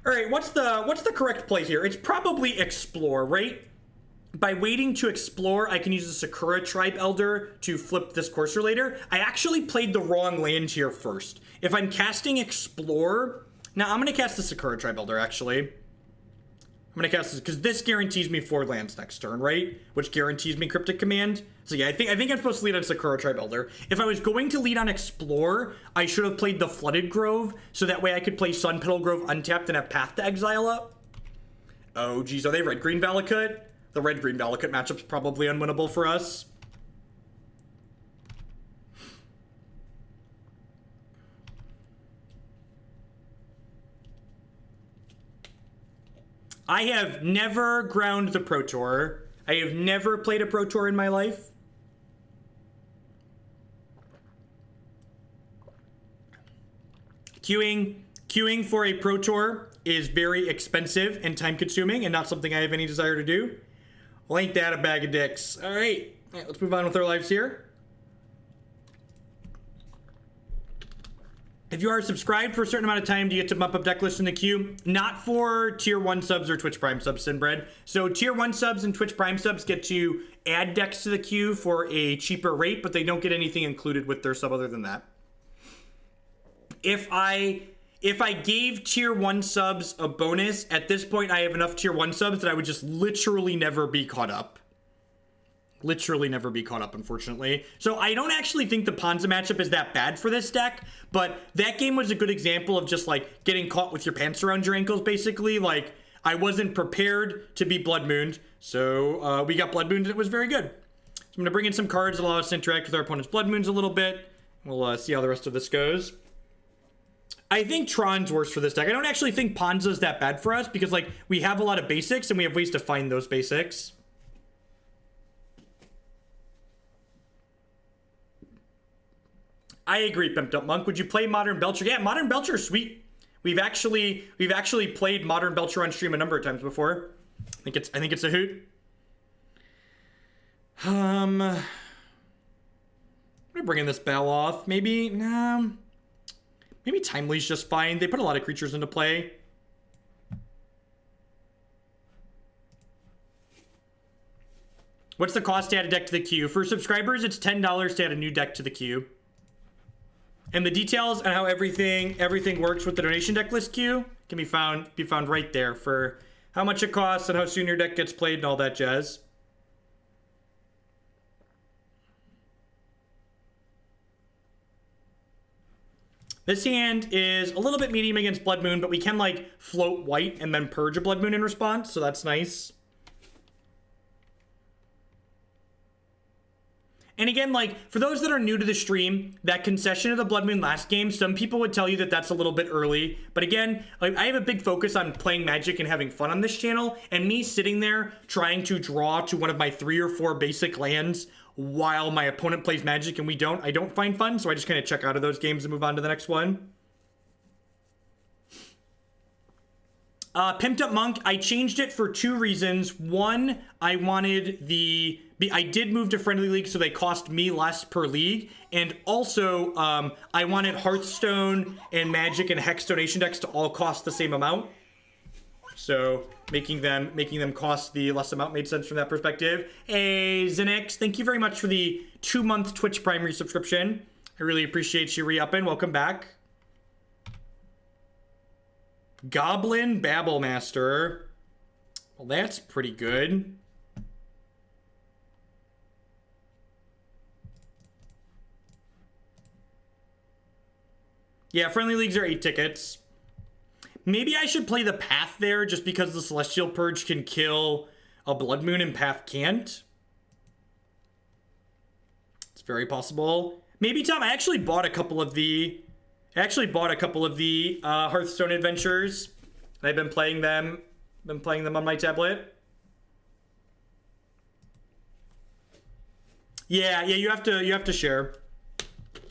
All right, what's the correct play here? It's probably Explore, right? By waiting to Explore, I can use the Sakura-Tribe Elder to flip this Courser later. I actually played the wrong land here first. If I'm casting Explore, now I'm going to cast the Sakura-Tribe Elder, actually. I'm going to cast this, because this guarantees me 4 lands next turn, right? Which guarantees me Cryptic Command. So yeah, I think I'm supposed to lead on Sakura-Tribe Elder. If I was going to lead on Explore, I should have played the Flooded Grove, so that way I could play Sunpetal Grove untapped and have Path to Exile up. Oh, geez, are they red-green Valakut? The red-green Valakut matchup's probably unwinnable for us. I have never ground the Pro Tour. I have never played a Pro Tour in my life. Queuing for a Pro Tour is very expensive and time consuming and not something I have any desire to do. Well, ain't that a bag of dicks. All right, let's move on with our lives here. If you are subscribed for a certain amount of time, do you get to bump up deck lists in the queue? Not for tier 1 subs or Twitch Prime subs, Sinbred. So tier 1 subs and Twitch Prime subs get to add decks to the queue for a cheaper rate, but they don't get anything included with their sub other than that. If I gave tier 1 subs a bonus, at this point I have enough tier 1 subs that I would just literally never be caught up. Literally never be caught up, unfortunately. So I don't actually think the Ponza matchup is that bad for this deck, but that game was a good example of just like getting caught with your pants around your ankles, basically. Like, I wasn't prepared to be Blood Mooned, so we got Blood Mooned and it was very good. So I'm gonna bring in some cards that allow us to interact with our opponent's Blood Moons a little bit. We'll see how the rest of this goes. I think Tron's worse for this deck. I don't actually think Ponza's that bad for us because like we have a lot of basics and we have ways to find those basics. I agree, Pimped Up Monk. Would you play Modern Belcher? Yeah, Modern Belcher is sweet. We've actually played Modern Belcher on stream a number of times before. I think it's a hoot. I'm gonna bring in this Baloth. Maybe Timely's just fine. They put a lot of creatures into play. What's the cost to add a deck to the queue? For subscribers, it's $10 to add a new deck to the queue. And the details on how everything works with the donation deck list queue can be found right there for how much it costs and how soon your deck gets played and all that jazz. This hand is a little bit medium against Blood Moon, but we can like float white and then purge a Blood Moon in response, so that's nice. And again, like, for those that are new to the stream, that concession of the Blood Moon last game, some people would tell you that that's a little bit early. But again, like, I have a big focus on playing Magic and having fun on this channel. And me sitting there trying to draw to one of my 3 or 4 basic lands while my opponent plays Magic and I don't find fun. So I just kind of check out of those games and move on to the next one. Pimped Up Monk, I changed it for 2 reasons. One, I did move to Friendly League, so they cost me less per league. And also, I wanted Hearthstone and Magic and Hex donation decks to all cost the same amount. So making them cost the less amount made sense from that perspective. Hey, Zinix, thank you very much for the 2-month Twitch Prime resubscription. I really appreciate you re-upping. Welcome back. Goblin Babblemaster. Well, that's pretty good. Yeah, friendly leagues are 8 tickets. Maybe I should play the Path there just because the Celestial Purge can kill a Blood Moon and Path can't. It's very possible. Maybe, Tom, I actually bought a couple of the Hearthstone adventures. I've been playing them on my tablet. Yeah, you have to share.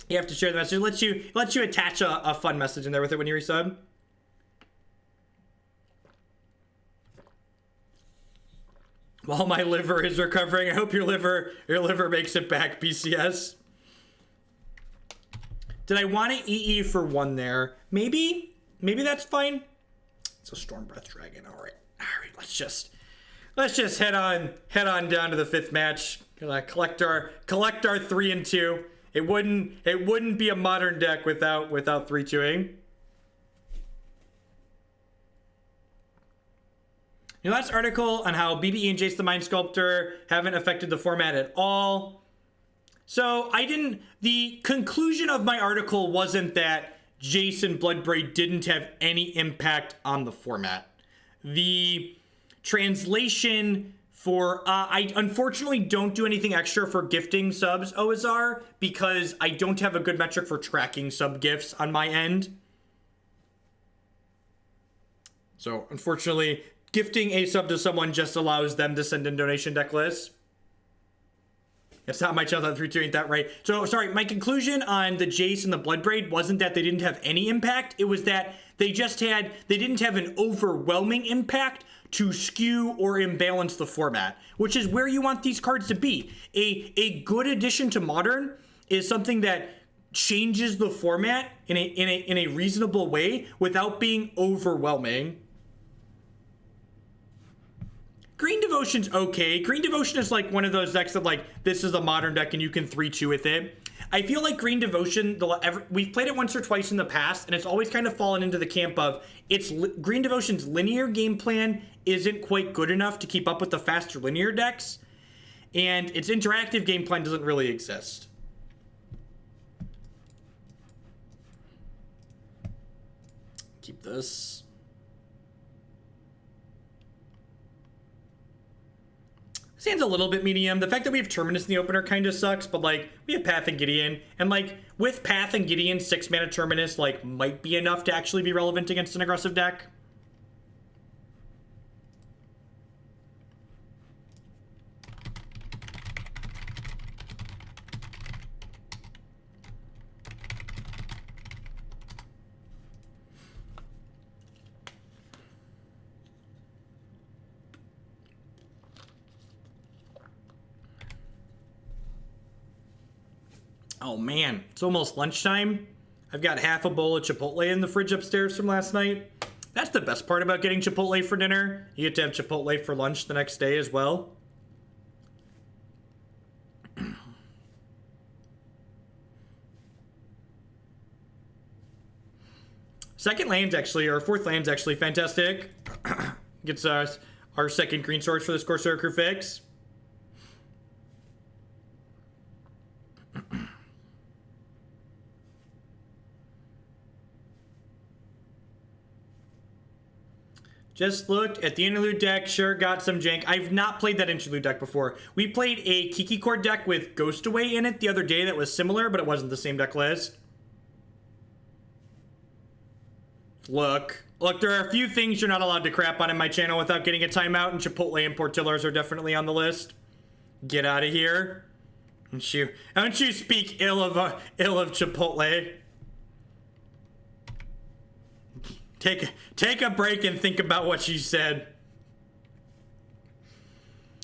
You have to share the message. It lets you attach a fun message in there with it when you resub. While my liver is recovering, I hope your liver makes it back, BCS. Did I want to eat you for 1 there? Maybe that's fine. It's a Storm Breath Dragon. All right. Let's just head on down to the 5th match. Gonna collect our 3 and 2. It wouldn't be a modern deck without 3-2ing. Your last article on how BBE and Jace the Mind Sculptor haven't affected the format at all. So the conclusion of my article wasn't that Jace and Bloodbraid didn't have any impact on the format. The translation for, I unfortunately don't do anything extra for gifting subs, OSR, because I don't have a good metric for tracking sub gifts on my end. So unfortunately, gifting a sub to someone just allows them to send in donation deck lists. It's not my child. 3-2 ain't that right. So sorry, my conclusion on the Jace and the Bloodbraid wasn't that they didn't have any impact. It was that they didn't have an overwhelming impact to skew or imbalance the format, which is where you want these cards to be. A good addition to Modern is something that changes the format in a reasonable way without being overwhelming. Green Devotion's okay. Green Devotion is like one of those decks that like, this is a Modern deck and you can 3-2 with it. I feel like Green Devotion, we've played it once or twice in the past, and it's always kind of fallen into the camp of Green Devotion's linear game plan isn't quite good enough to keep up with the faster linear decks, and its interactive game plan doesn't really exist. Keep this. This hand's a little bit medium. The fact that we have Terminus in the opener kind of sucks, but like, we have Path and Gideon, and like, with Path and Gideon, 6-mana Terminus like might be enough to actually be relevant against an aggressive deck. Oh man, it's almost lunchtime. I've got half a bowl of Chipotle in the fridge upstairs from last night. That's the best part about getting Chipotle for dinner. You get to have Chipotle for lunch the next day as well. Second land's actually, or fourth land's actually fantastic. Gets us our second green source for this Courser of Kruphix. Just looked at the interlude deck, sure got some jank. I've not played that interlude deck before. We played a Kiki Court deck with Ghost Away in it the other day that was similar, but it wasn't the same deck list. Look, there are a few things you're not allowed to crap on in my channel without getting a timeout, and Chipotle and Portillo's are definitely on the list. Get out of here. Don't you speak ill of Chipotle. Take a break and think about what you said.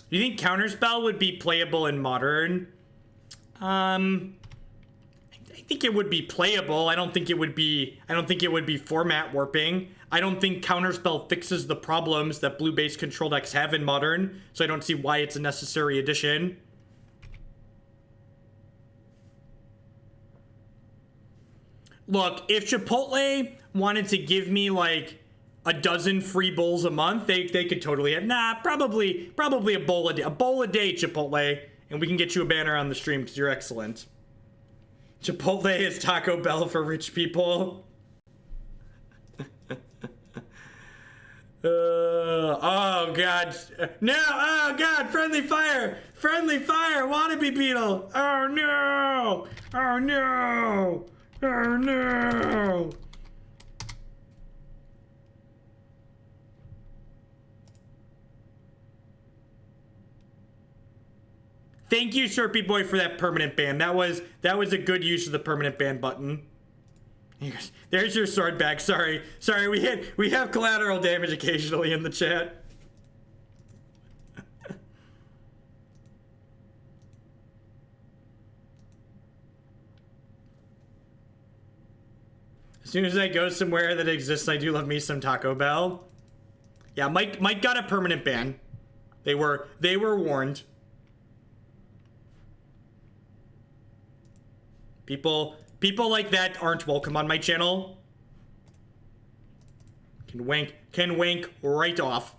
Do you think Counterspell would be playable in Modern? I think it would be playable. I don't think it would be format warping. I don't think Counterspell fixes the problems that blue-based control decks have in Modern, so I don't see why it's a necessary addition. Look, if Chipotle wanted to give me like a dozen free bowls a month, they could totally have. Nah, probably a bowl a day, Chipotle, and we can get you a banner on the stream because you're excellent. Chipotle is Taco Bell for rich people. Oh god, no! Oh god, friendly fire, wannabe beetle. Oh no! Oh no! Oh no! Thank you, Sherpy Boy, for that permanent ban. That was a good use of the permanent ban button. There's your sword back. Sorry, we have collateral damage occasionally in the chat. As soon as I go somewhere that exists, I do love me some Taco Bell. Yeah, Mike got a permanent ban. They were warned. People like that aren't welcome on my channel. Can wank right off.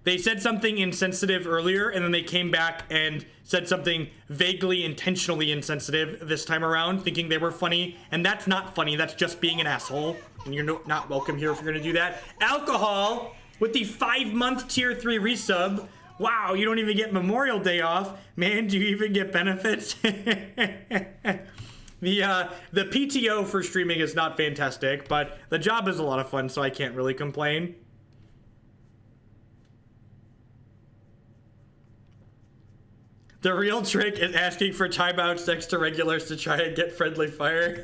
They said something insensitive earlier, and then they came back and said something vaguely intentionally insensitive this time around, thinking they were funny. And that's not funny, that's just being an asshole. And you're not welcome here if you're gonna do that. Alcohol, with the 5-month tier 3 resub. Wow, you don't even get Memorial Day off. Man, do you even get benefits? The PTO for streaming is not fantastic, but the job is a lot of fun, so I can't really complain. The real trick is asking for timeouts next to regulars to try and get friendly fire.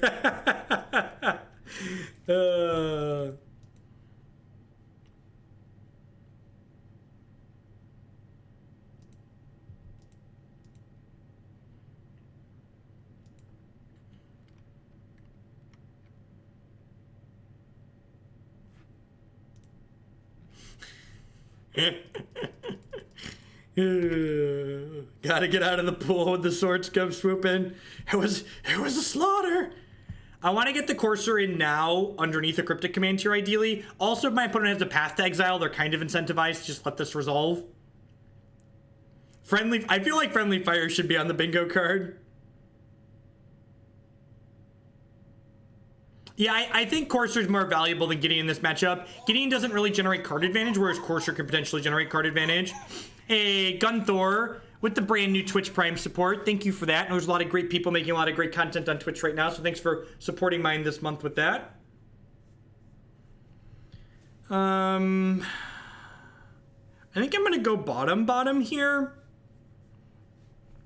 Gotta get out of the pool when the swords come swooping. It was a slaughter. I want to get the Courser in now underneath the Cryptic Command tier, ideally. Also, if my opponent has a path to exile, they're kind of incentivized to just let this resolve. I feel like Friendly Fire should be on the bingo card. Yeah, I think Courser is more valuable than Gideon in this matchup. Gideon doesn't really generate card advantage, whereas Courser can potentially generate card advantage. Hey, Gunthor with the brand new Twitch Prime support. Thank you for that. And there's a lot of great people making a lot of great content on Twitch right now, so thanks for supporting mine this month with that. I think I'm going to go bottom here.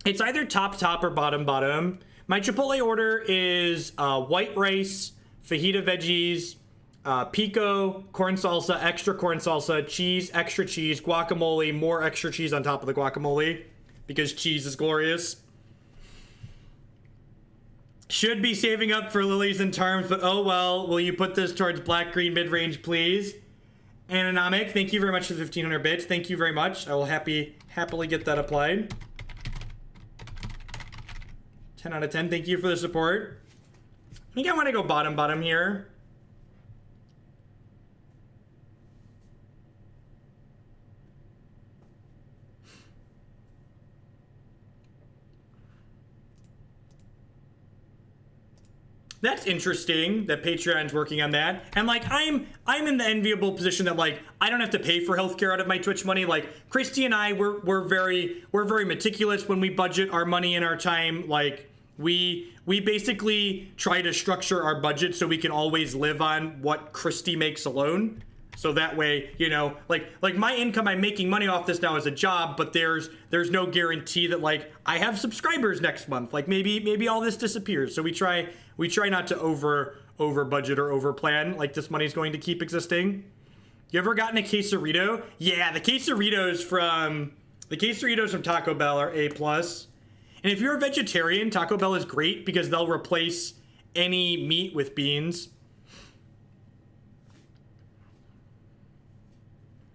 It's either top or bottom. My Chipotle order is white rice, fajita veggies, pico, corn salsa, extra corn salsa, cheese, extra cheese, guacamole, more extra cheese on top of the guacamole because cheese is glorious. Should be saving up for lilies and charms, but oh well. Will you put this towards black-green mid-range, please? Anonomic, thank you very much for the 1,500 bits. Thank you very much. I will happily get that applied. 10 out of 10. Thank you for the support. I think I want to go bottom here. That's interesting that Patreon's working on that. And like I'm in the enviable position that like I don't have to pay for healthcare out of my Twitch money. Like Christy and I we're very meticulous when we budget our money and our time. Like we basically try to structure our budget so we can always live on what Christy makes alone. So that way, you know, like my income, I'm making money off this now as a job, but there's no guarantee that like I have subscribers next month. Like maybe all this disappears. So we try not to over budget or over plan. Like this money's going to keep existing. You ever gotten a quesarito? Yeah, the quesaritos from Taco Bell are A+. And if you're a vegetarian, Taco Bell is great because they'll replace any meat with beans.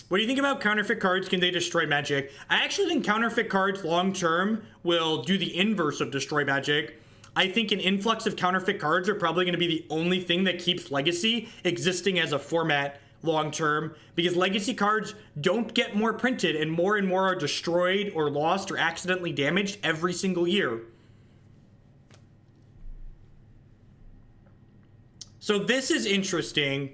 What do you think about counterfeit cards? Can they destroy magic? I actually think counterfeit cards long term will do the inverse of destroy magic. I think an influx of counterfeit cards are probably going to be the only thing that keeps Legacy existing as a format long term, because Legacy cards don't get more printed and more are destroyed or lost or accidentally damaged every single year. So this is interesting.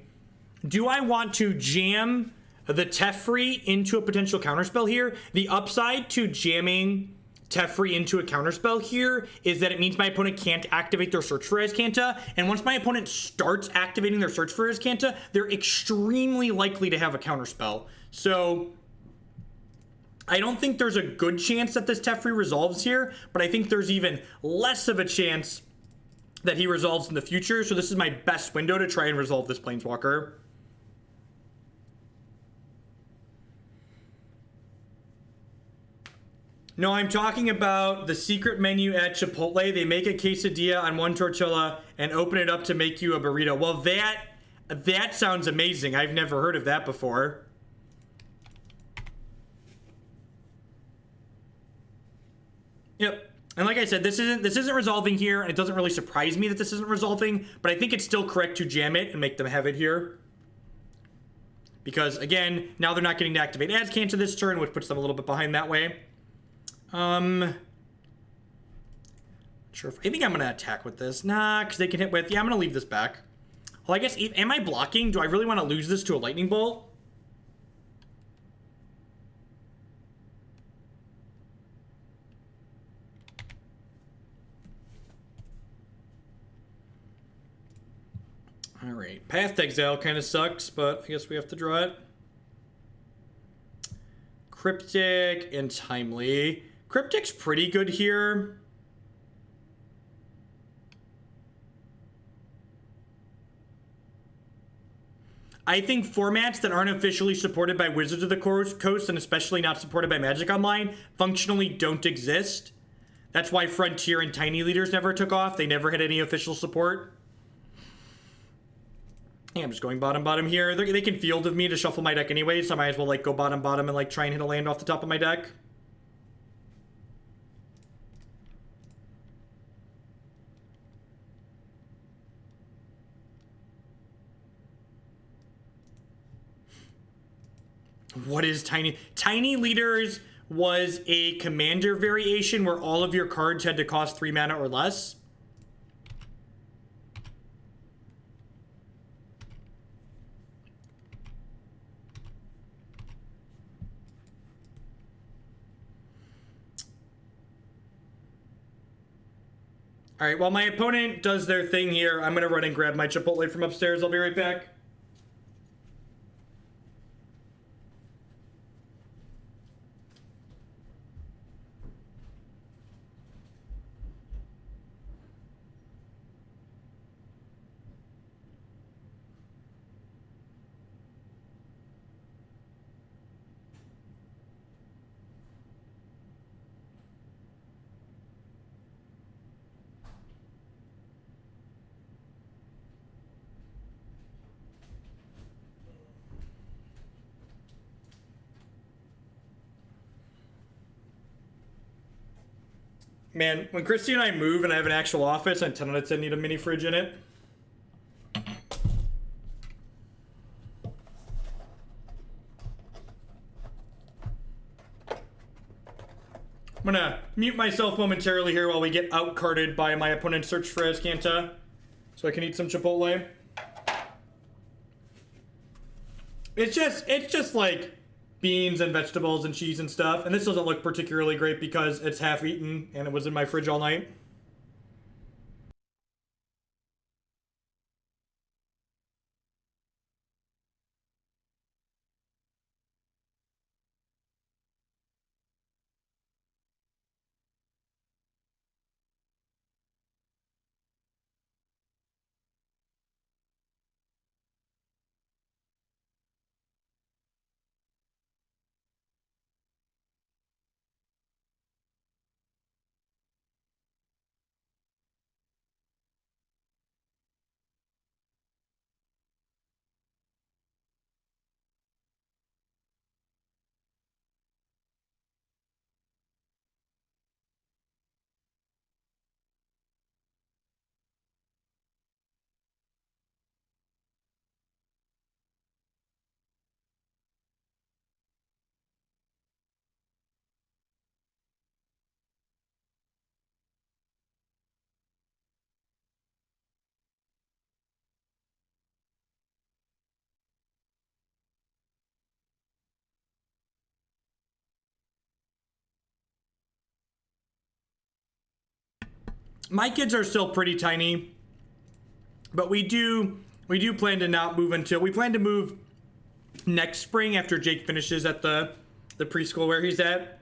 Do I want to jam the Teferi into a potential counterspell here? The upside to jamming Teferi into a counterspell here is that it means my opponent can't activate their Search for Azcanta, and once my opponent starts activating their Search for Azcanta, they're extremely likely to have a counterspell. So I don't think there's a good chance that this Teferi resolves here, but I think there's even less of a chance that he resolves in the future, so this is my best window to try and resolve this Planeswalker. No, I'm talking about the secret menu at Chipotle. They make a quesadilla on one tortilla and open it up to make you a burrito. Well, that sounds amazing. I've never heard of that before. Yep. And like I said, this isn't resolving here, and it doesn't really surprise me that this isn't resolving, but I think it's still correct to jam it and make them have it here. Because again, now they're not getting to activate Azcanta this turn, which puts them a little bit behind that way. Sure. I think I'm gonna attack with this. Nah, because they can hit with. Yeah, I'm gonna leave this back. Well, I guess. Am I blocking? Do I really want to lose this to a lightning bolt? All right. Path to Exile kind of sucks, but I guess we have to draw it. Cryptic and Timely. Cryptic's pretty good here. I think formats that aren't officially supported by Wizards of the Coast, and especially not supported by Magic Online, functionally don't exist. That's why Frontier and Tiny Leaders never took off. They never had any official support. Yeah, I'm just going bottom here. They can field of me to shuffle my deck anyway, so I might as well like go bottom and like try and hit a land off the top of my deck. What is Tiny? Tiny Leaders was a commander variation where all of your cards had to cost 3 mana or less. All right, while my opponent does their thing here, I'm going to run and grab my Chipotle from upstairs. I'll be right back. Man, when Christy and I move and I have an actual office, I'm 10 out of 10 need a mini fridge in it. I'm gonna mute myself momentarily here while we get outcarded by my opponent's search for Azcanta, so I can eat some Chipotle. It's just like beans and vegetables and cheese and stuff, and this doesn't look particularly great because it's half eaten and it was in my fridge all night. My kids are still pretty tiny, but we do plan to not move until we plan to move next spring after Jake finishes at the preschool where he's at.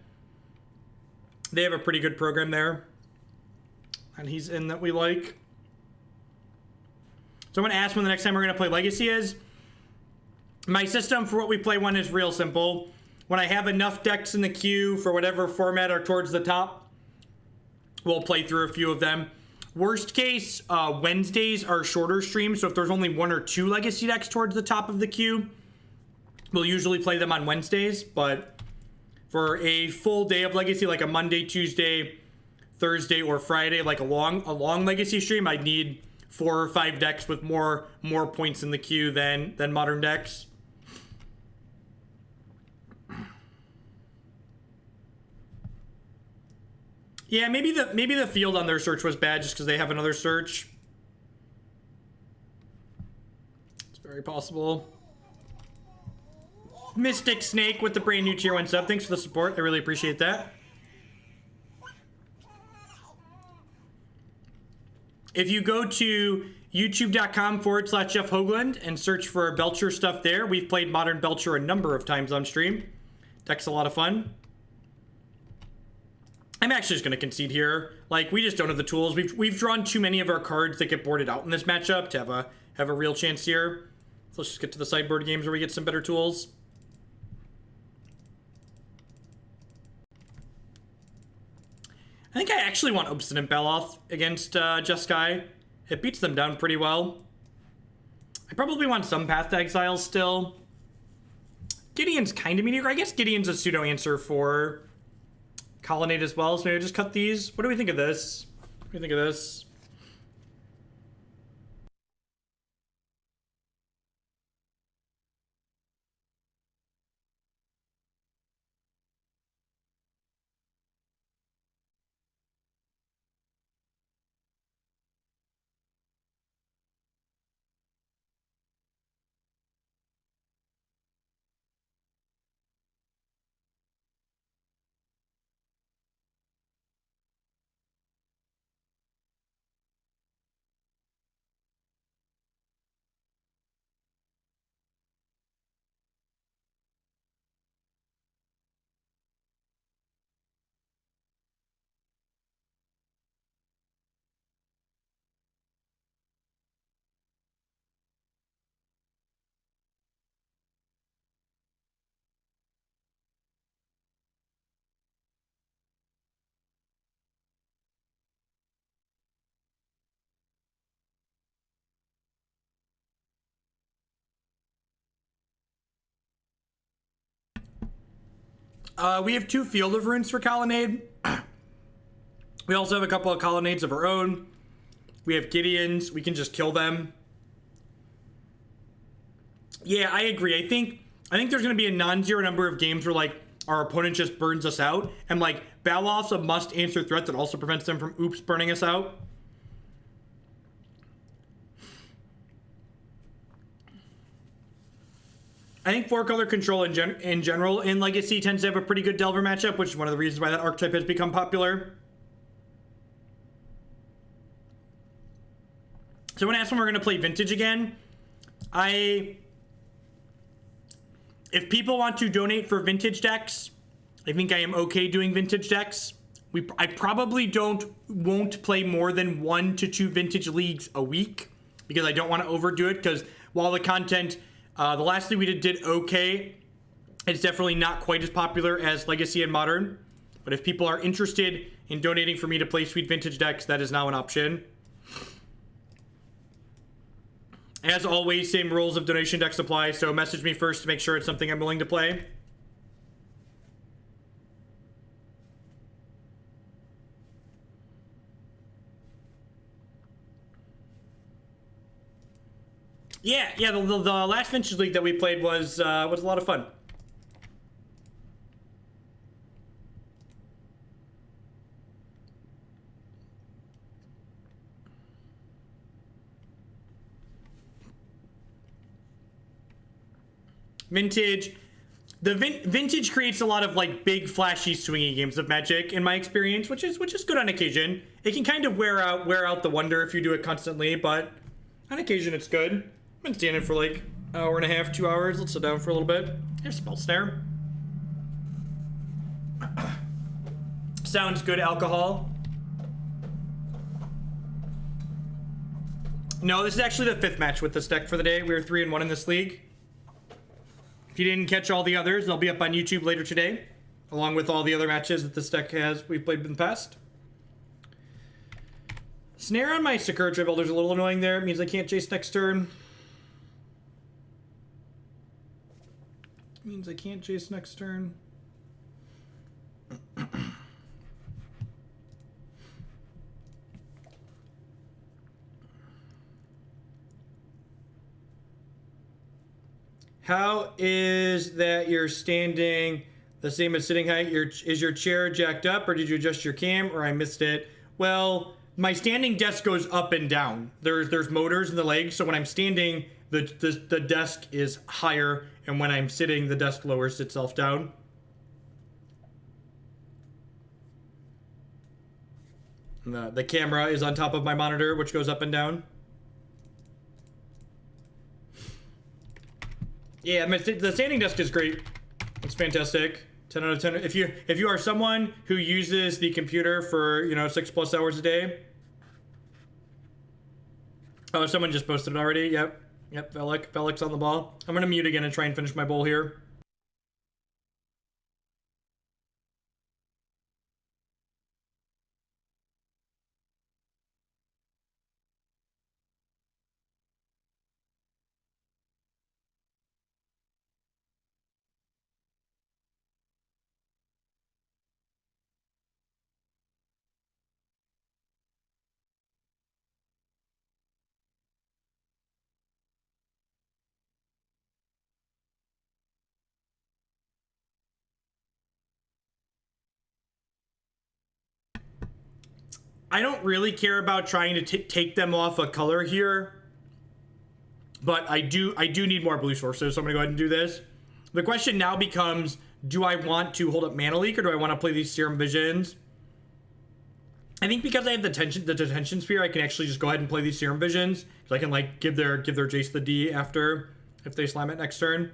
They have a pretty good program there, and he's in that we like. So I'm gonna ask when the next time we're gonna play Legacy is. My system for what we play one is real simple. When I have enough decks in the queue for whatever format are towards the top, we'll play through a few of them. Worst case, Wednesdays are shorter streams, so if there's only 1 or 2 Legacy decks towards the top of the queue, we'll usually play them on Wednesdays. But for a full day of Legacy, like a Monday, Tuesday, Thursday, or Friday, like a long Legacy stream, I'd need 4 or 5 decks with more points in the queue than Modern decks. Yeah, maybe the field on their search was bad just because they have another search. It's very possible. Mystic Snake with the brand new tier 1 sub. Thanks for the support. I really appreciate that. If you go to youtube.com/Jeff Hoagland and search for Belcher stuff there, we've played Modern Belcher a number of times on stream. Deck's a lot of fun. I'm actually just going to concede here. Like, we just don't have the tools. We've drawn too many of our cards that get boarded out in this matchup to have a real chance here. So let's just get to the sideboard games where we get some better tools. I think I actually want Obstinate Baloth against Jeskai. It beats them down pretty well. I probably want some Path to Exile still. Gideon's kind of mediocre. I guess Gideon's a pseudo answer for Colonnade as well, so maybe just cut these. What do we think of this? What do you think of this? We have 2 Field of Runes for Colonnade. We also have a couple of Colonnades of our own. We have Gideons. We can just kill them. Yeah, I agree. I think there's going to be a non-zero number of games where, like, our opponent just burns us out. And, like, Baloth's a must-answer threat that also prevents them from burning us out. I think 4-color control in general in Legacy tends to have a pretty good Delver matchup, which is one of the reasons why that archetype has become popular. So when I asked when we're going to play Vintage again, if people want to donate for Vintage decks, I think I am okay doing Vintage decks. I probably won't play more than 1 to 2 Vintage leagues a week because I don't want to overdo it, because while the content... the last thing we did okay. It's definitely not quite as popular as Legacy and Modern. But if people are interested in donating for me to play sweet Vintage decks, that is now an option. As always, same rules of donation decks apply, so message me first to make sure it's something I'm willing to play. Yeah, the last Vintage League that we played was a lot of fun. Vintage, Vintage creates a lot of, like, big, flashy, swingy games of Magic in my experience, which is good on occasion. It can kind of wear out the wonder if you do it constantly, but on occasion it's good. I've been standing for like an hour and a half, 2 hours. Let's sit down for a little bit. Here's Spell Snare. Sounds good, alcohol. No, this is actually the 5th match with this deck for the day. We were 3-1 in this league. If you didn't catch all the others, they'll be up on YouTube later today, along with all the other matches that this deck we've played in the past. Snare on my Sakura-Tribe Elder is a little annoying there. It means I can't Jace next turn. Means I can't Jace next turn. How is that you're standing the same as sitting height? Is your chair jacked up, or did you adjust your cam, or I missed it? Well, my standing desk goes up and down. There's motors in the legs, so when I'm standing, the desk is higher, and when I'm sitting, the desk lowers itself down. And the camera is on top of my monitor, which goes up and down. Yeah, the standing desk is great. It's fantastic. 10 out of 10. If you are someone who uses the computer for, you know, 6+ hours a day. Oh, someone just posted it already. Yep. Velik's on the ball. I'm gonna mute again and try and finish my bowl here. I don't really care about trying to take them off a color here, but I do need more blue sources, so I'm gonna go ahead and do this. The question now becomes, do I want to hold up Mana Leak, or do I want to play these Serum Visions? I think because I have the Detention Sphere, I can actually just go ahead and play these Serum Visions, because I can like give their Jace the D after if they slam it next turn.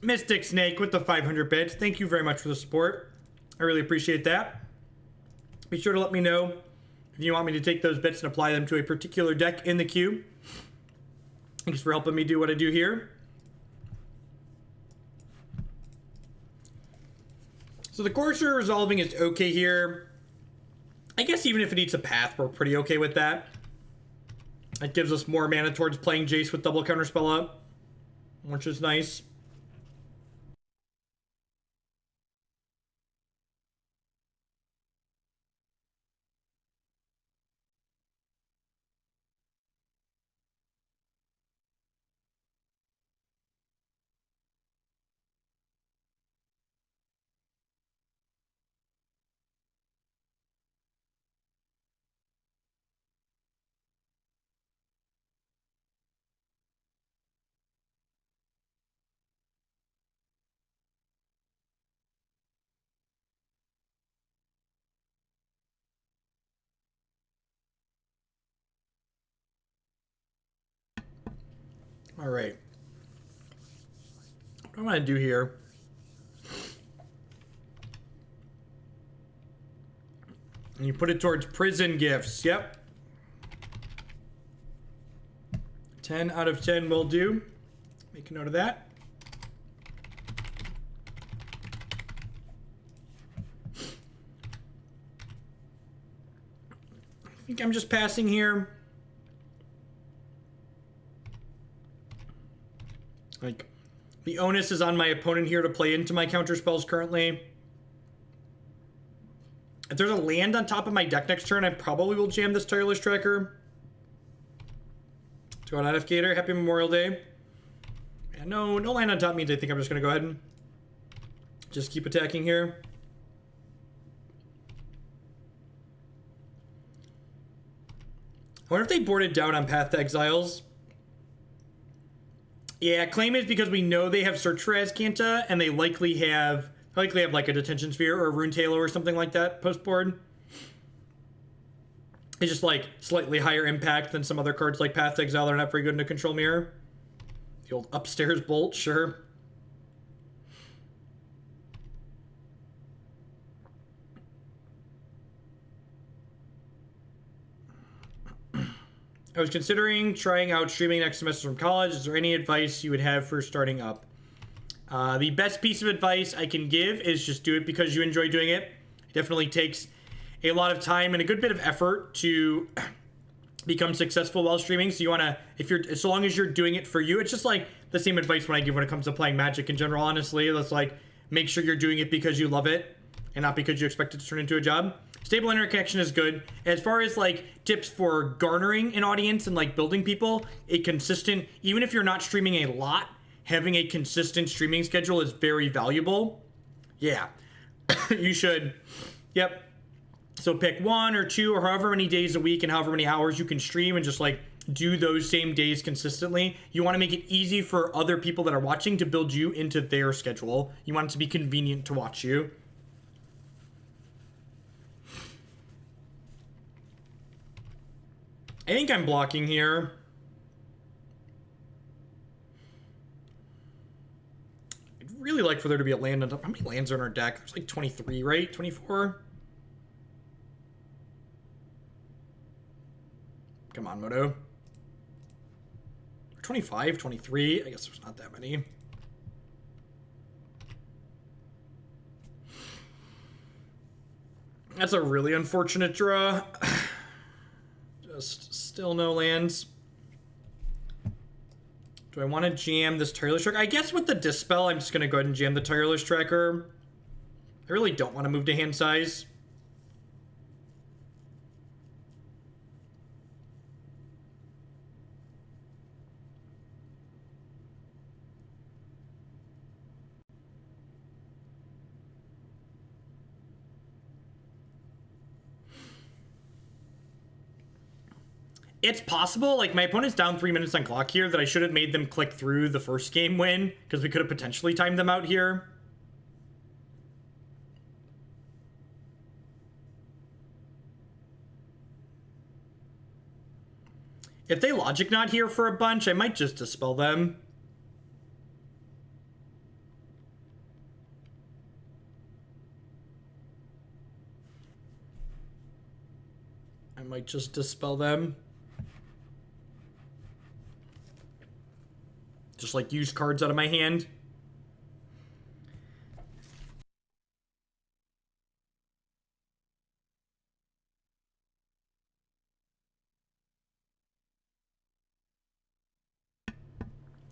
Mystic Snake with the 500 bits. Thank you very much for the support. I really appreciate that. Be sure to let me know if you want me to take those bits and apply them to a particular deck in the queue. Thanks for helping me do what I do here. So the Courser resolving is okay here. I guess even if it eats a path, we're pretty okay with that. It gives us more mana towards playing Jace with double counterspell up, which is nice. All right. What do I want to do here? And you put it towards prison gifts. Yep. 10 out of 10 will do. Make a note of that. I think I'm just passing here. Like, the onus is on my opponent here to play into my counter spells currently. If there's a land on top of my deck next turn, I probably will jam this Tireless Tracker. To go on NF Gator. Happy Memorial Day. Yeah, no land on top means I think I'm just going to go ahead and just keep attacking here. wonder if they boarded down on Path to Exiles. Yeah, claim is because we know they have Search for Azcanta, and they likely have like a Detention Sphere or a Rune Tailor or something like that post board. It's just like slightly higher impact than some other cards like Path to Exile that are not very good in a control mirror. The old Upstairs Bolt, sure. I was considering trying out streaming next semester from college. Is there any advice you would have for starting up? The best piece of advice I can give is just do it because you enjoy doing it. It definitely takes a lot of time and a good bit of effort to become successful while streaming. So you want to, so long as you're doing it for you, it's just like the same advice when I give when it comes to playing Magic in general, honestly. That's like, make sure you're doing it because you love it and not because you expect it to turn into a job. Stable interconnection is good. As far as like tips for garnering an audience and like building people, a consistent, even if you're not streaming a lot, having a consistent streaming schedule is very valuable. Yeah, you should. Yep. So pick 1 or 2 or however many days a week and however many hours you can stream and just like do those same days consistently. You want to make it easy for other people that are watching to build you into their schedule. You want it to be convenient to watch you. I think I'm blocking here. I'd really like for there to be a land on top. How many lands are in our deck? There's like 23, right? 24? Come on, Moto. 25, 23. I guess there's not that many. That's a really unfortunate draw. Just still no lands. Do I want to jam this Tireless Tracker? I guess with the Dispel, I'm just going to go ahead and jam the Tireless Tracker. I really don't want to move to hand size. It's possible, like, my opponent's down 3 minutes on clock here, that I should have made them click through the first game win, because we could have potentially timed them out here. If they Logic Knot here for a bunch, I might just Dispel them. I might just Dispel them. Just like use cards out of my hand.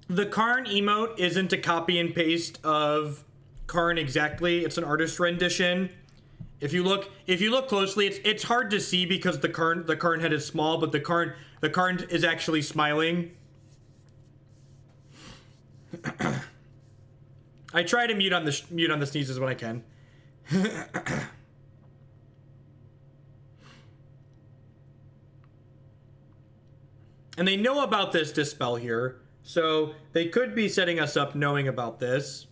The Karn emote isn't a copy and paste of Karn exactly. It's an artist rendition. If you look closely, it's hard to see because the Karn head is small, but the Karn is actually smiling. I try to mute on the sneezes when I can. And they know about this Dispel here, so they could be setting us up knowing about this.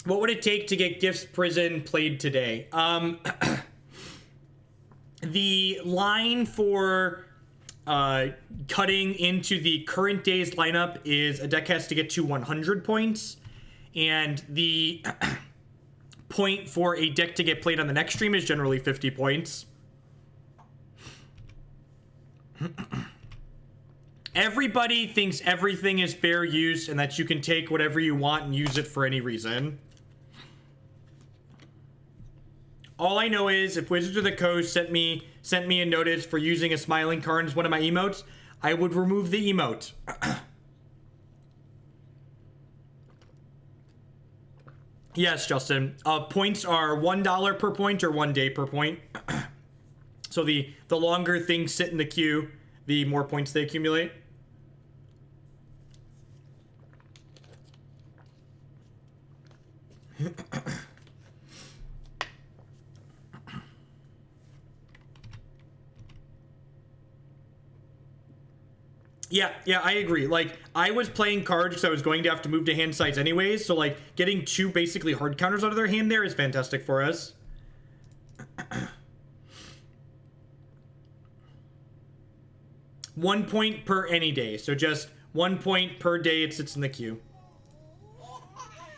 What would it take to get Gifts Prison played today? The line for cutting into the current day's lineup is a deck has to get to 100 points, and the point for a deck to get played on the next stream is generally 50 points. Everybody thinks everything is fair use and that you can take whatever you want and use it for any reason. All I know is if Wizards of the Coast sent me a notice for using a smiling Karn as one of my emotes, I would remove the emote. Yes, Justin. Points are $1 per point or 1 day per point. So the longer things sit in the queue, the more points they accumulate. Yeah, I agree. Like, I was playing cards because I was going to have to move to hand sides anyways, so like getting 2 basically hard counters out of their hand there is fantastic for us. 1 point per any day, so just 1 point per day it sits in the queue.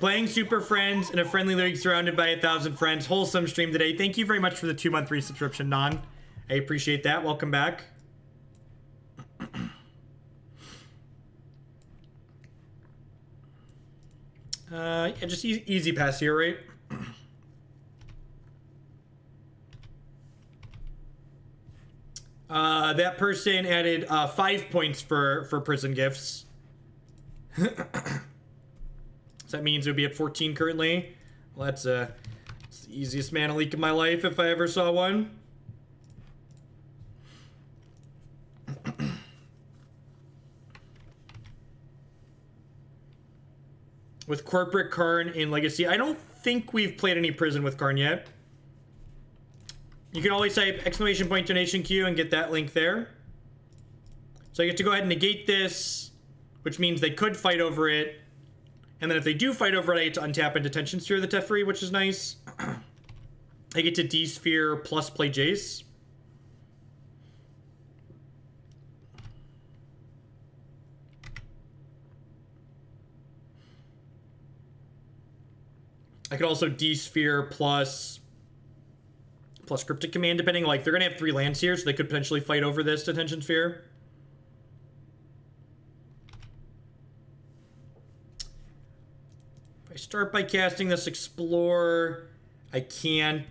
Playing Super Friends in a friendly league surrounded by 1,000 friends. Wholesome stream today. Thank you very much for the 2-month resubscription, Non. I appreciate that. Welcome back. Yeah, just easy pass here, right? That person added 5 points for prison gifts. So that means it would be at 14 currently. Well, that's the easiest mana leak in my life if I ever saw one. With Corporate Karn in Legacy. I don't think we've played any prison with Karn yet. You can always type !donation queue and get that link there. So I get to go ahead and negate this, which means they could fight over it. And then if they do fight over it, I get to untap and Detention Sphere the Teferi, which is nice. I get to D-Sphere plus play Jace. I could also D-Sphere plus Cryptic Command, depending. Like, they're going to have 3 lands here, so they could potentially fight over this Detention Sphere. If I start by casting this Explore, I can't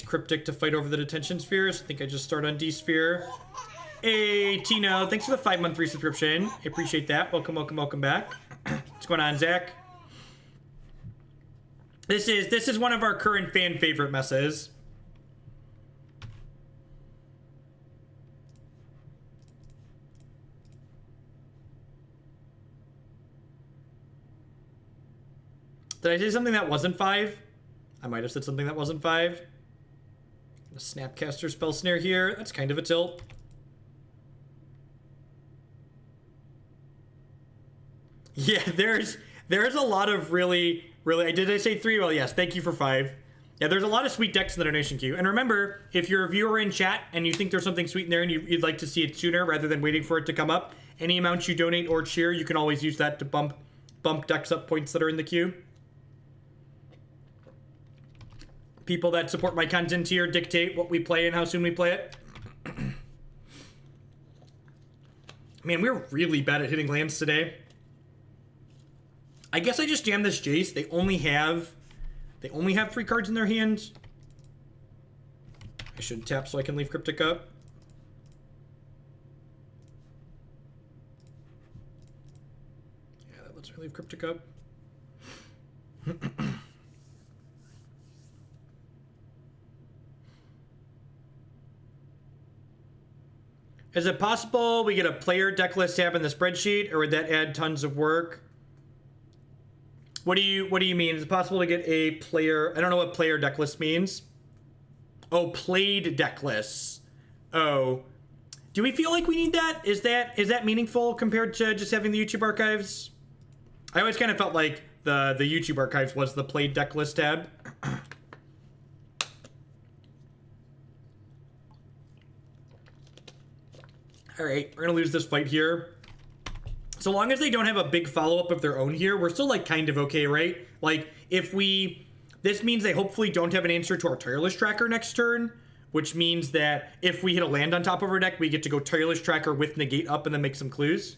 Cryptic to fight over the Detention Sphere, so I think I just start on D-Sphere. Hey, Tino, thanks for the 5-month resubscription. I appreciate that. Welcome back. What's going on, Zach? This is one of our current fan favorite messes. Did I say something that wasn't 5? I might have said something that wasn't 5. A Snapcaster Spell Snare here. That's kind of a tilt. Yeah, there's a lot of really, did I say 3? Well, yes, thank you for 5. Yeah, there's a lot of sweet decks in the donation queue. And remember, if you're a viewer in chat and you think there's something sweet in there and you'd like to see it sooner rather than waiting for it to come up, any amount you donate or cheer, you can always use that to bump decks up points that are in the queue. People that support my content here dictate what we play and how soon we play it. Man, we're really bad at hitting lands today. I guess I just jammed this Jace. They only have 3 cards in their hand. I should tap so I can leave Cryptic up. Yeah, that lets me leave Cryptic up. Is it possible we get a player decklist tab in the spreadsheet, or would that add tons of work? What do you mean? Is it possible to get a player? I don't know what player decklist means. Oh, played decklists. Oh, do we feel like we need that? Is that meaningful compared to just having the YouTube archives? I always kind of felt like the YouTube archives was the played decklist tab. All right, we're gonna lose this fight here. So long as they don't have a big follow-up of their own here, we're still, like, kind of okay, right? Like, this means they hopefully don't have an answer to our Tireless Tracker next turn, which means that if we hit a land on top of our deck, we get to go Tireless Tracker with Negate up and then make some clues.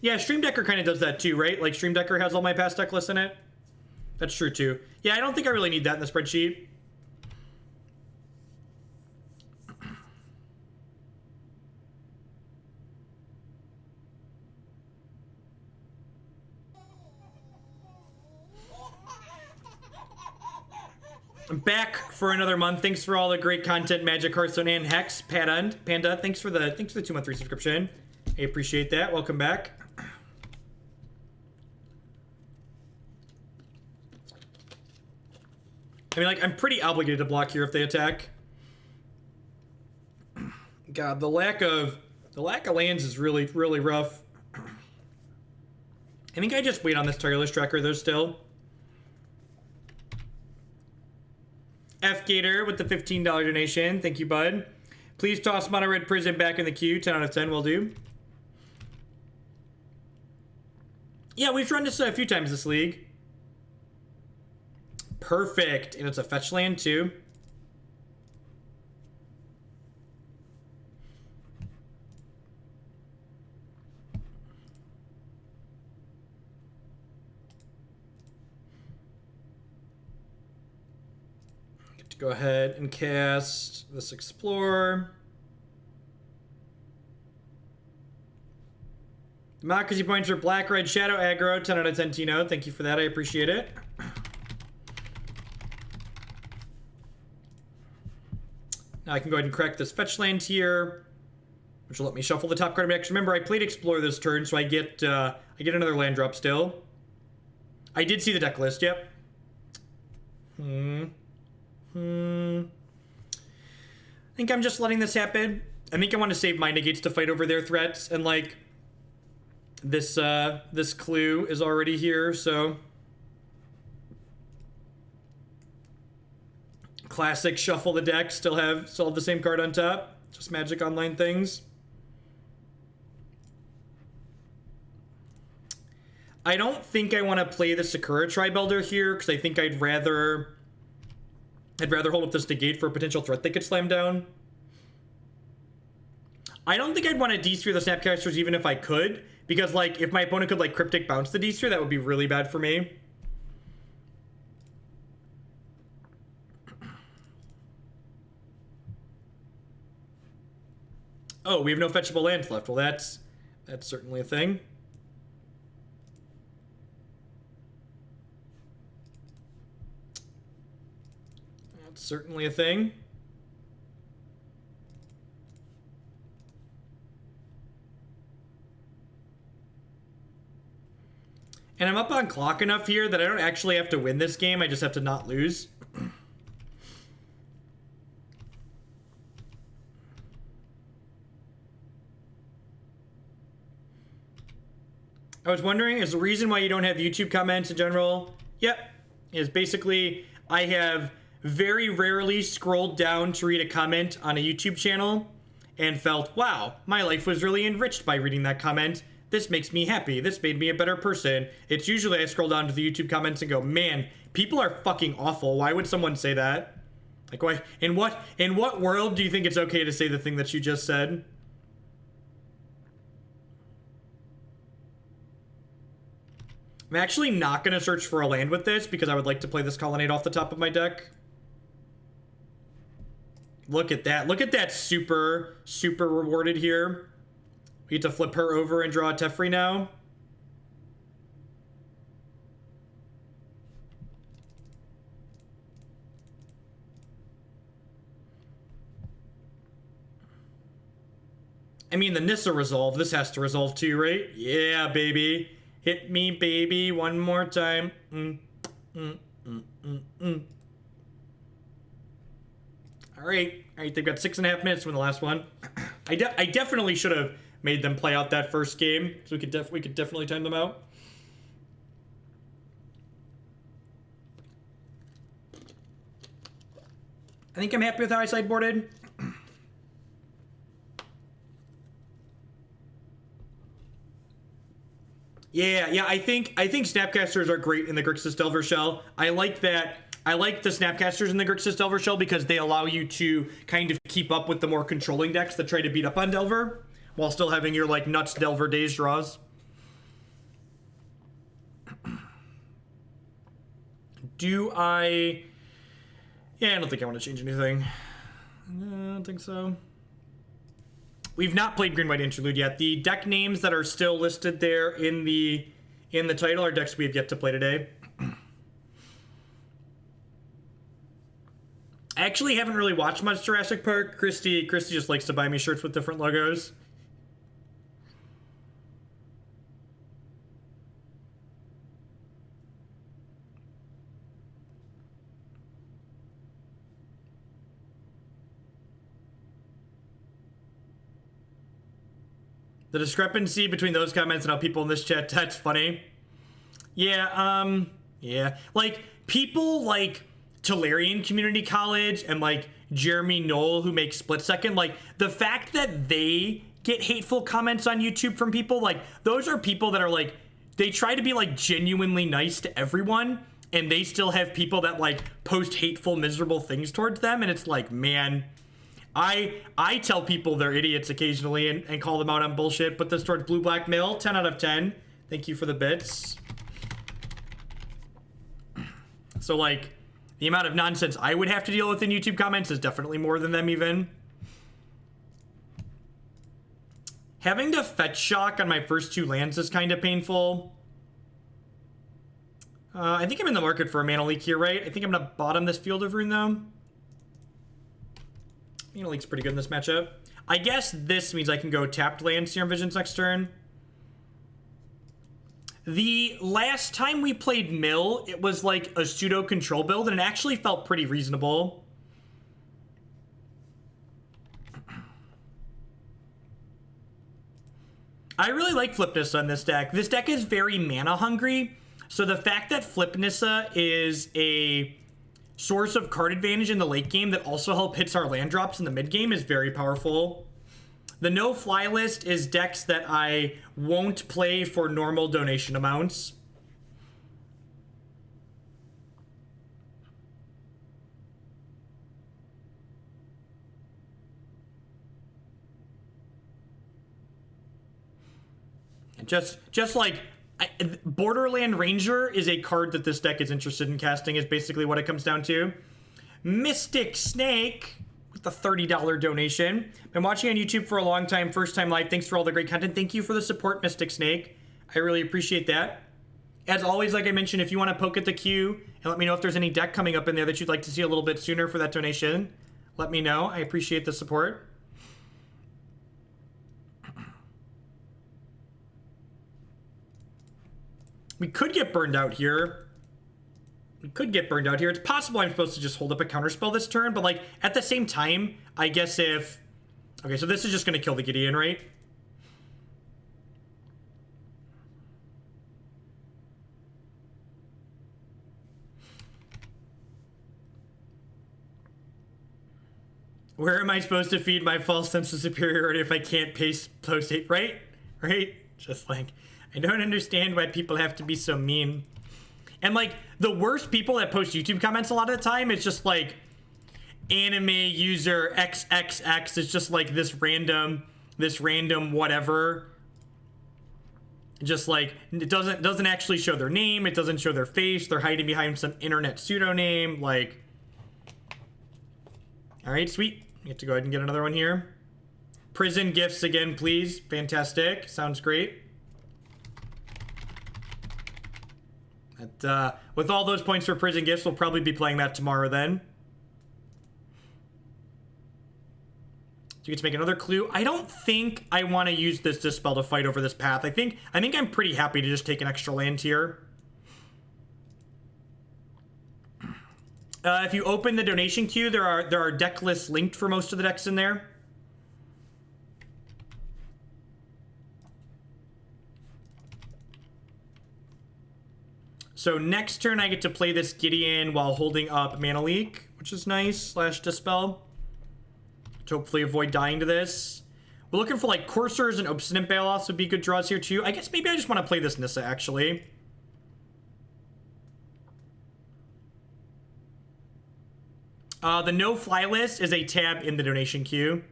Yeah, Stream Decker kind of does that too, right? Like, Stream Decker has all my past deck lists in it. That's true too. Yeah, I don't think I really need that in the spreadsheet. I'm back for another month. Thanks for all the great content, Magic, Hearthstone, and Hex. Panda, thanks for the 2-month resubscription. I appreciate that. Welcome back. I mean, like, I'm pretty obligated to block here if they attack. God, the lack of lands is really, really rough. I think I just wait on this tireless tracker though still. F Gator with the $15 donation. Thank you, bud. Please toss Mono Red Prison back in the queue. 10 out of 10 will do. Yeah, we've run this a few times this league. Perfect. And it's a fetch land too. Go ahead and cast this Explorer. Democracy points for Black Red Shadow aggro. 10 out of 10, Tino. Thank you for that. I appreciate it. Now I can go ahead and correct this fetch land here, which will let me shuffle the top card of my deck. Remember, I played Explorer this turn, so I get another land drop still. I did see the deck list. Yep. I think I'm just letting this happen. I think I want to save my negates to fight over their threats, and like this clue is already here, so classic shuffle the deck, still have the same card on top. Just Magic Online things. I don't think I want to play the Sakura-Tribe Elder here because I think I'd rather hold up this negate for a potential threat they could slam down. I don't think I'd want to D-Sphere the Snapcasters even if I could, because like if my opponent could like Cryptic bounce the D-Sphere, that would be really bad for me. Oh, we have no fetchable lands left. Well, that's certainly a thing. Certainly a thing. And I'm up on clock enough here that I don't actually have to win this game. I just have to not lose. I was wondering, is the reason why you don't have YouTube comments in general? Yep. Is basically I have very rarely scrolled down to read a comment on a YouTube channel and felt, wow, my life was really enriched by reading that comment. This makes me happy. This made me a better person. It's usually I scroll down to the YouTube comments and go, man, people are fucking awful. Why would someone say that? Like, why? In what world do you think it's okay to say the thing that you just said? I'm actually not going to search for a land with this because I would like to play this Colonnade off the top of my deck. Look at that. Look at that super, super rewarded here. We get to flip her over and draw a Teferi now. I mean, the Nissa resolve. This has to resolve too, right? Yeah, baby. Hit me, baby, one more time. All right, they've got 6.5 minutes to win the last one. I definitely should have made them play out that first game, so we could definitely time them out. I think I'm happy with how I sideboarded. Yeah, I think Snapcasters are great in the Grixis Delver Shell. I like that. I like the Snapcasters in the Grixis Delver Shell because they allow you to kind of keep up with the more controlling decks that try to beat up on Delver, while still having your, like, nuts Delver Days draws. Yeah, I don't think I want to change anything. No, I don't think so. We've not played Green White Interlude yet. The deck names that are still listed there in the title are decks we have yet to play today. I actually haven't really watched much Jurassic Park. Christy just likes to buy me shirts with different logos. The discrepancy between those comments and how people in this chat, that's funny. Yeah, yeah. Like, people like Tolarian Community College and like Jeremy Knoll, who make Split Second, like, the fact that they get hateful comments on YouTube from people, like, those are people that are like, they try to be like genuinely nice to everyone, and they still have people that like post hateful, miserable things towards them, and it's like, man, I tell people they're idiots occasionally and call them out on bullshit. Put this towards Blue Black Mail, 10 out of 10. Thank you for the bits. So, like, the amount of nonsense I would have to deal with in YouTube comments is definitely more than them even. Having to fetch shock on my first 2 lands is kind of painful. I think I'm in the market for a mana leak here, right? I think I'm gonna bottom this Field of Ruin though. Mana leak's pretty good in this matchup. I guess this means I can go tapped land Serum Visions next turn. The last time we played Mill, it was like a pseudo control build, and it actually felt pretty reasonable. I really like Flip Nissa on this deck. This deck is very mana hungry, so the fact that Flip Nissa is a source of card advantage in the late game that also help hits our land drops in the mid game is very powerful. The no fly list is decks that I won't play for normal donation amounts. Just like Borderland Ranger is a card that this deck is interested in casting, is basically what it comes down to. Mystic Snake with the $30 donation. Been watching on YouTube for a long time, first time live. Thanks for all the great content. Thank you for the support, Mystic Snake. I really appreciate that. As always, like I mentioned, if you want to poke at the queue and let me know if there's any deck coming up in there that you'd like to see a little bit sooner for that donation, let me know. I appreciate the support. We could get burned out here. It's possible I'm supposed to just hold up a counterspell this turn, but like at the same time, I guess if... Okay, so this is just going to kill the Gideon, right? Where am I supposed to feed my false sense of superiority if I can't post hate? Right? Just like... I don't understand why people have to be so mean. And like the worst people that post YouTube comments a lot of the time, it's just like anime user XXX. It's just like this random whatever. Just like it doesn't actually show their name. It doesn't show their face. They're hiding behind some internet pseudonym. Like, all right, sweet. We have to go ahead and get another one here. Prison gifts again, please. Fantastic. Sounds great. With all those points for prison gifts, we'll probably be playing that tomorrow then. Do you get to make another clue? I don't think I want to use this Dispel to fight over this path. I think I'm pretty happy to just take an extra land here. If you open the donation queue, there are deck lists linked for most of the decks in there. So next turn, I get to play this Gideon while holding up Mana Leak, which is nice, / Dispel. To hopefully avoid dying to this. We're looking for like Coursers and Obstinate Baloths would be good draws here too. I guess maybe I just want to play this Nissa actually. The no fly list is a tab in the donation queue.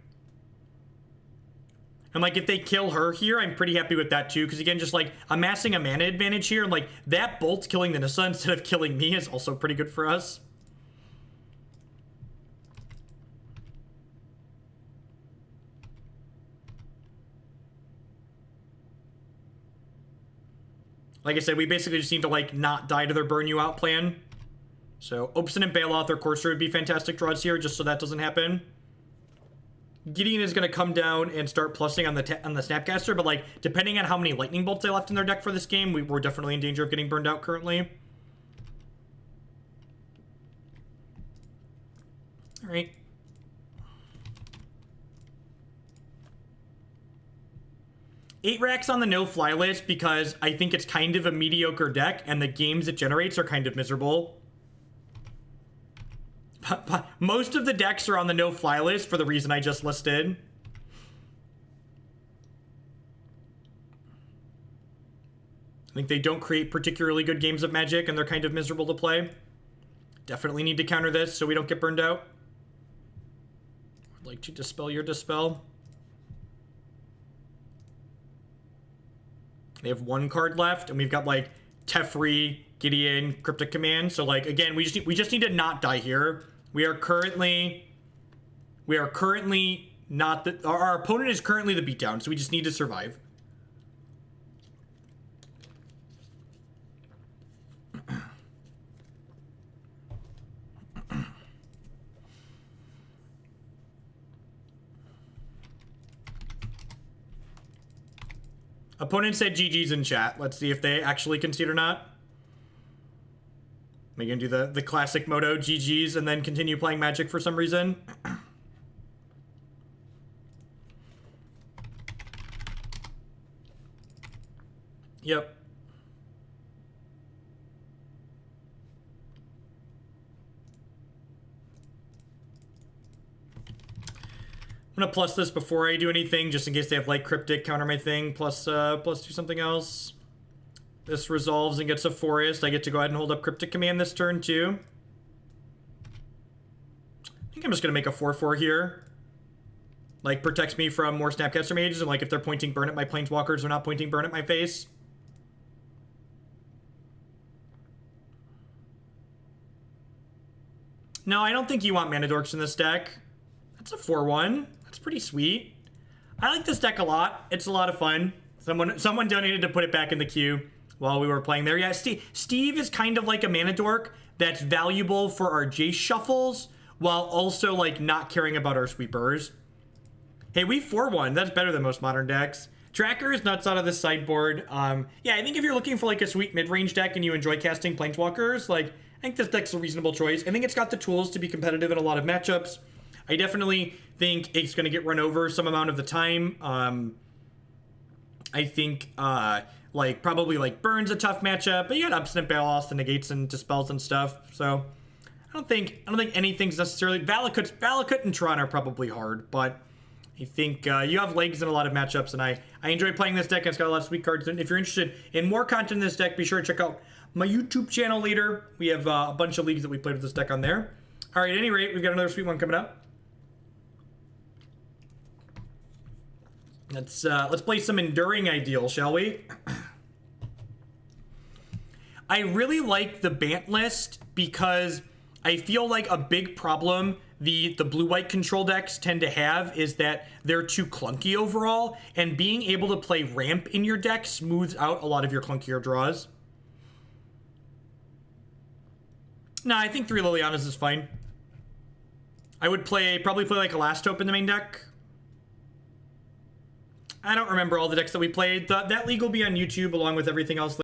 And like if they kill her here, I'm pretty happy with that too. Because again, just like amassing a mana advantage here, and like that bolt killing the Nissa instead of killing me is also pretty good for us. Like I said, we basically just need to like not die to their burn you out plan. So Obstinate Baloth or Courser would be fantastic draws here, just so that doesn't happen. Gideon is going to come down and start plussing on the Snapcaster, but like depending on how many lightning bolts they left in their deck for this game, we're definitely in danger of getting burned out currently. All right. Eight racks on the no-fly list because I think it's kind of a mediocre deck, and the games it generates are kind of miserable. Most of the decks are on the no-fly list for the reason I just listed. I think they don't create particularly good games of Magic, and they're kind of miserable to play. Definitely need to counter this so we don't get burned out. I'd like to dispel your Dispel. They have one card left, and we've got like Teferi, Gideon, Cryptic Command. So like again, we just need to not die here. We are currently not the, our opponent is currently the beatdown, so we just need to survive. Opponent said GG's in chat. Let's see if they actually concede or not. Am I gonna do the classic moto GG's and then continue playing Magic for some reason? Yep. I'm gonna plus this before I do anything, just in case they have like Cryptic counter my thing, plus do something else. This resolves and gets a forest. I get to go ahead and hold up Cryptic Command this turn too. I think I'm just gonna make a 4/4 here. Like protects me from more Snapcaster Mages, and like if they're pointing burn at my Planeswalkers, they're not pointing burn at my face. No, I don't think you want Mana Dorks in this deck. That's a 4/1. That's pretty sweet. I like this deck a lot. It's a lot of fun. Someone donated to put it back in the queue while we were playing there. Yeah, Steve is kind of like a Mana Dork that's valuable for our Jace shuffles while also like not caring about our sweepers. Hey, we 4/1. That's better than most modern decks. Tracker is nuts out of the sideboard. Yeah, I think if you're looking for like a sweet mid-range deck and you enjoy casting Planeswalkers, like I think this deck's a reasonable choice. I think it's got the tools to be competitive in a lot of matchups. I definitely think it's going to get run over some amount of the time. I think like probably like Burn's a tough matchup, but you got Obstinate Baloth and negates and dispels and stuff. So I don't think anything's necessarily Valakut and Tron are probably hard, but I think you have legs in a lot of matchups, and I enjoy playing this deck. It's got a lot of sweet cards. And if you're interested in more content in this deck, be sure to check out my YouTube channel later. We have a bunch of leagues that we played with this deck on there. All right, at any rate, we've got another sweet one coming up. Let's play some Enduring Ideal, shall we? I really like the Bant list because I feel like a big problem the blue-white control decks tend to have is that they're too clunky overall, and being able to play ramp in your deck smooths out a lot of your clunkier draws. No, I think 3 Lilianas is fine. I would probably play like a Last Hope in the main deck. I don't remember all the decks that we played. That league will be on YouTube along with everything else.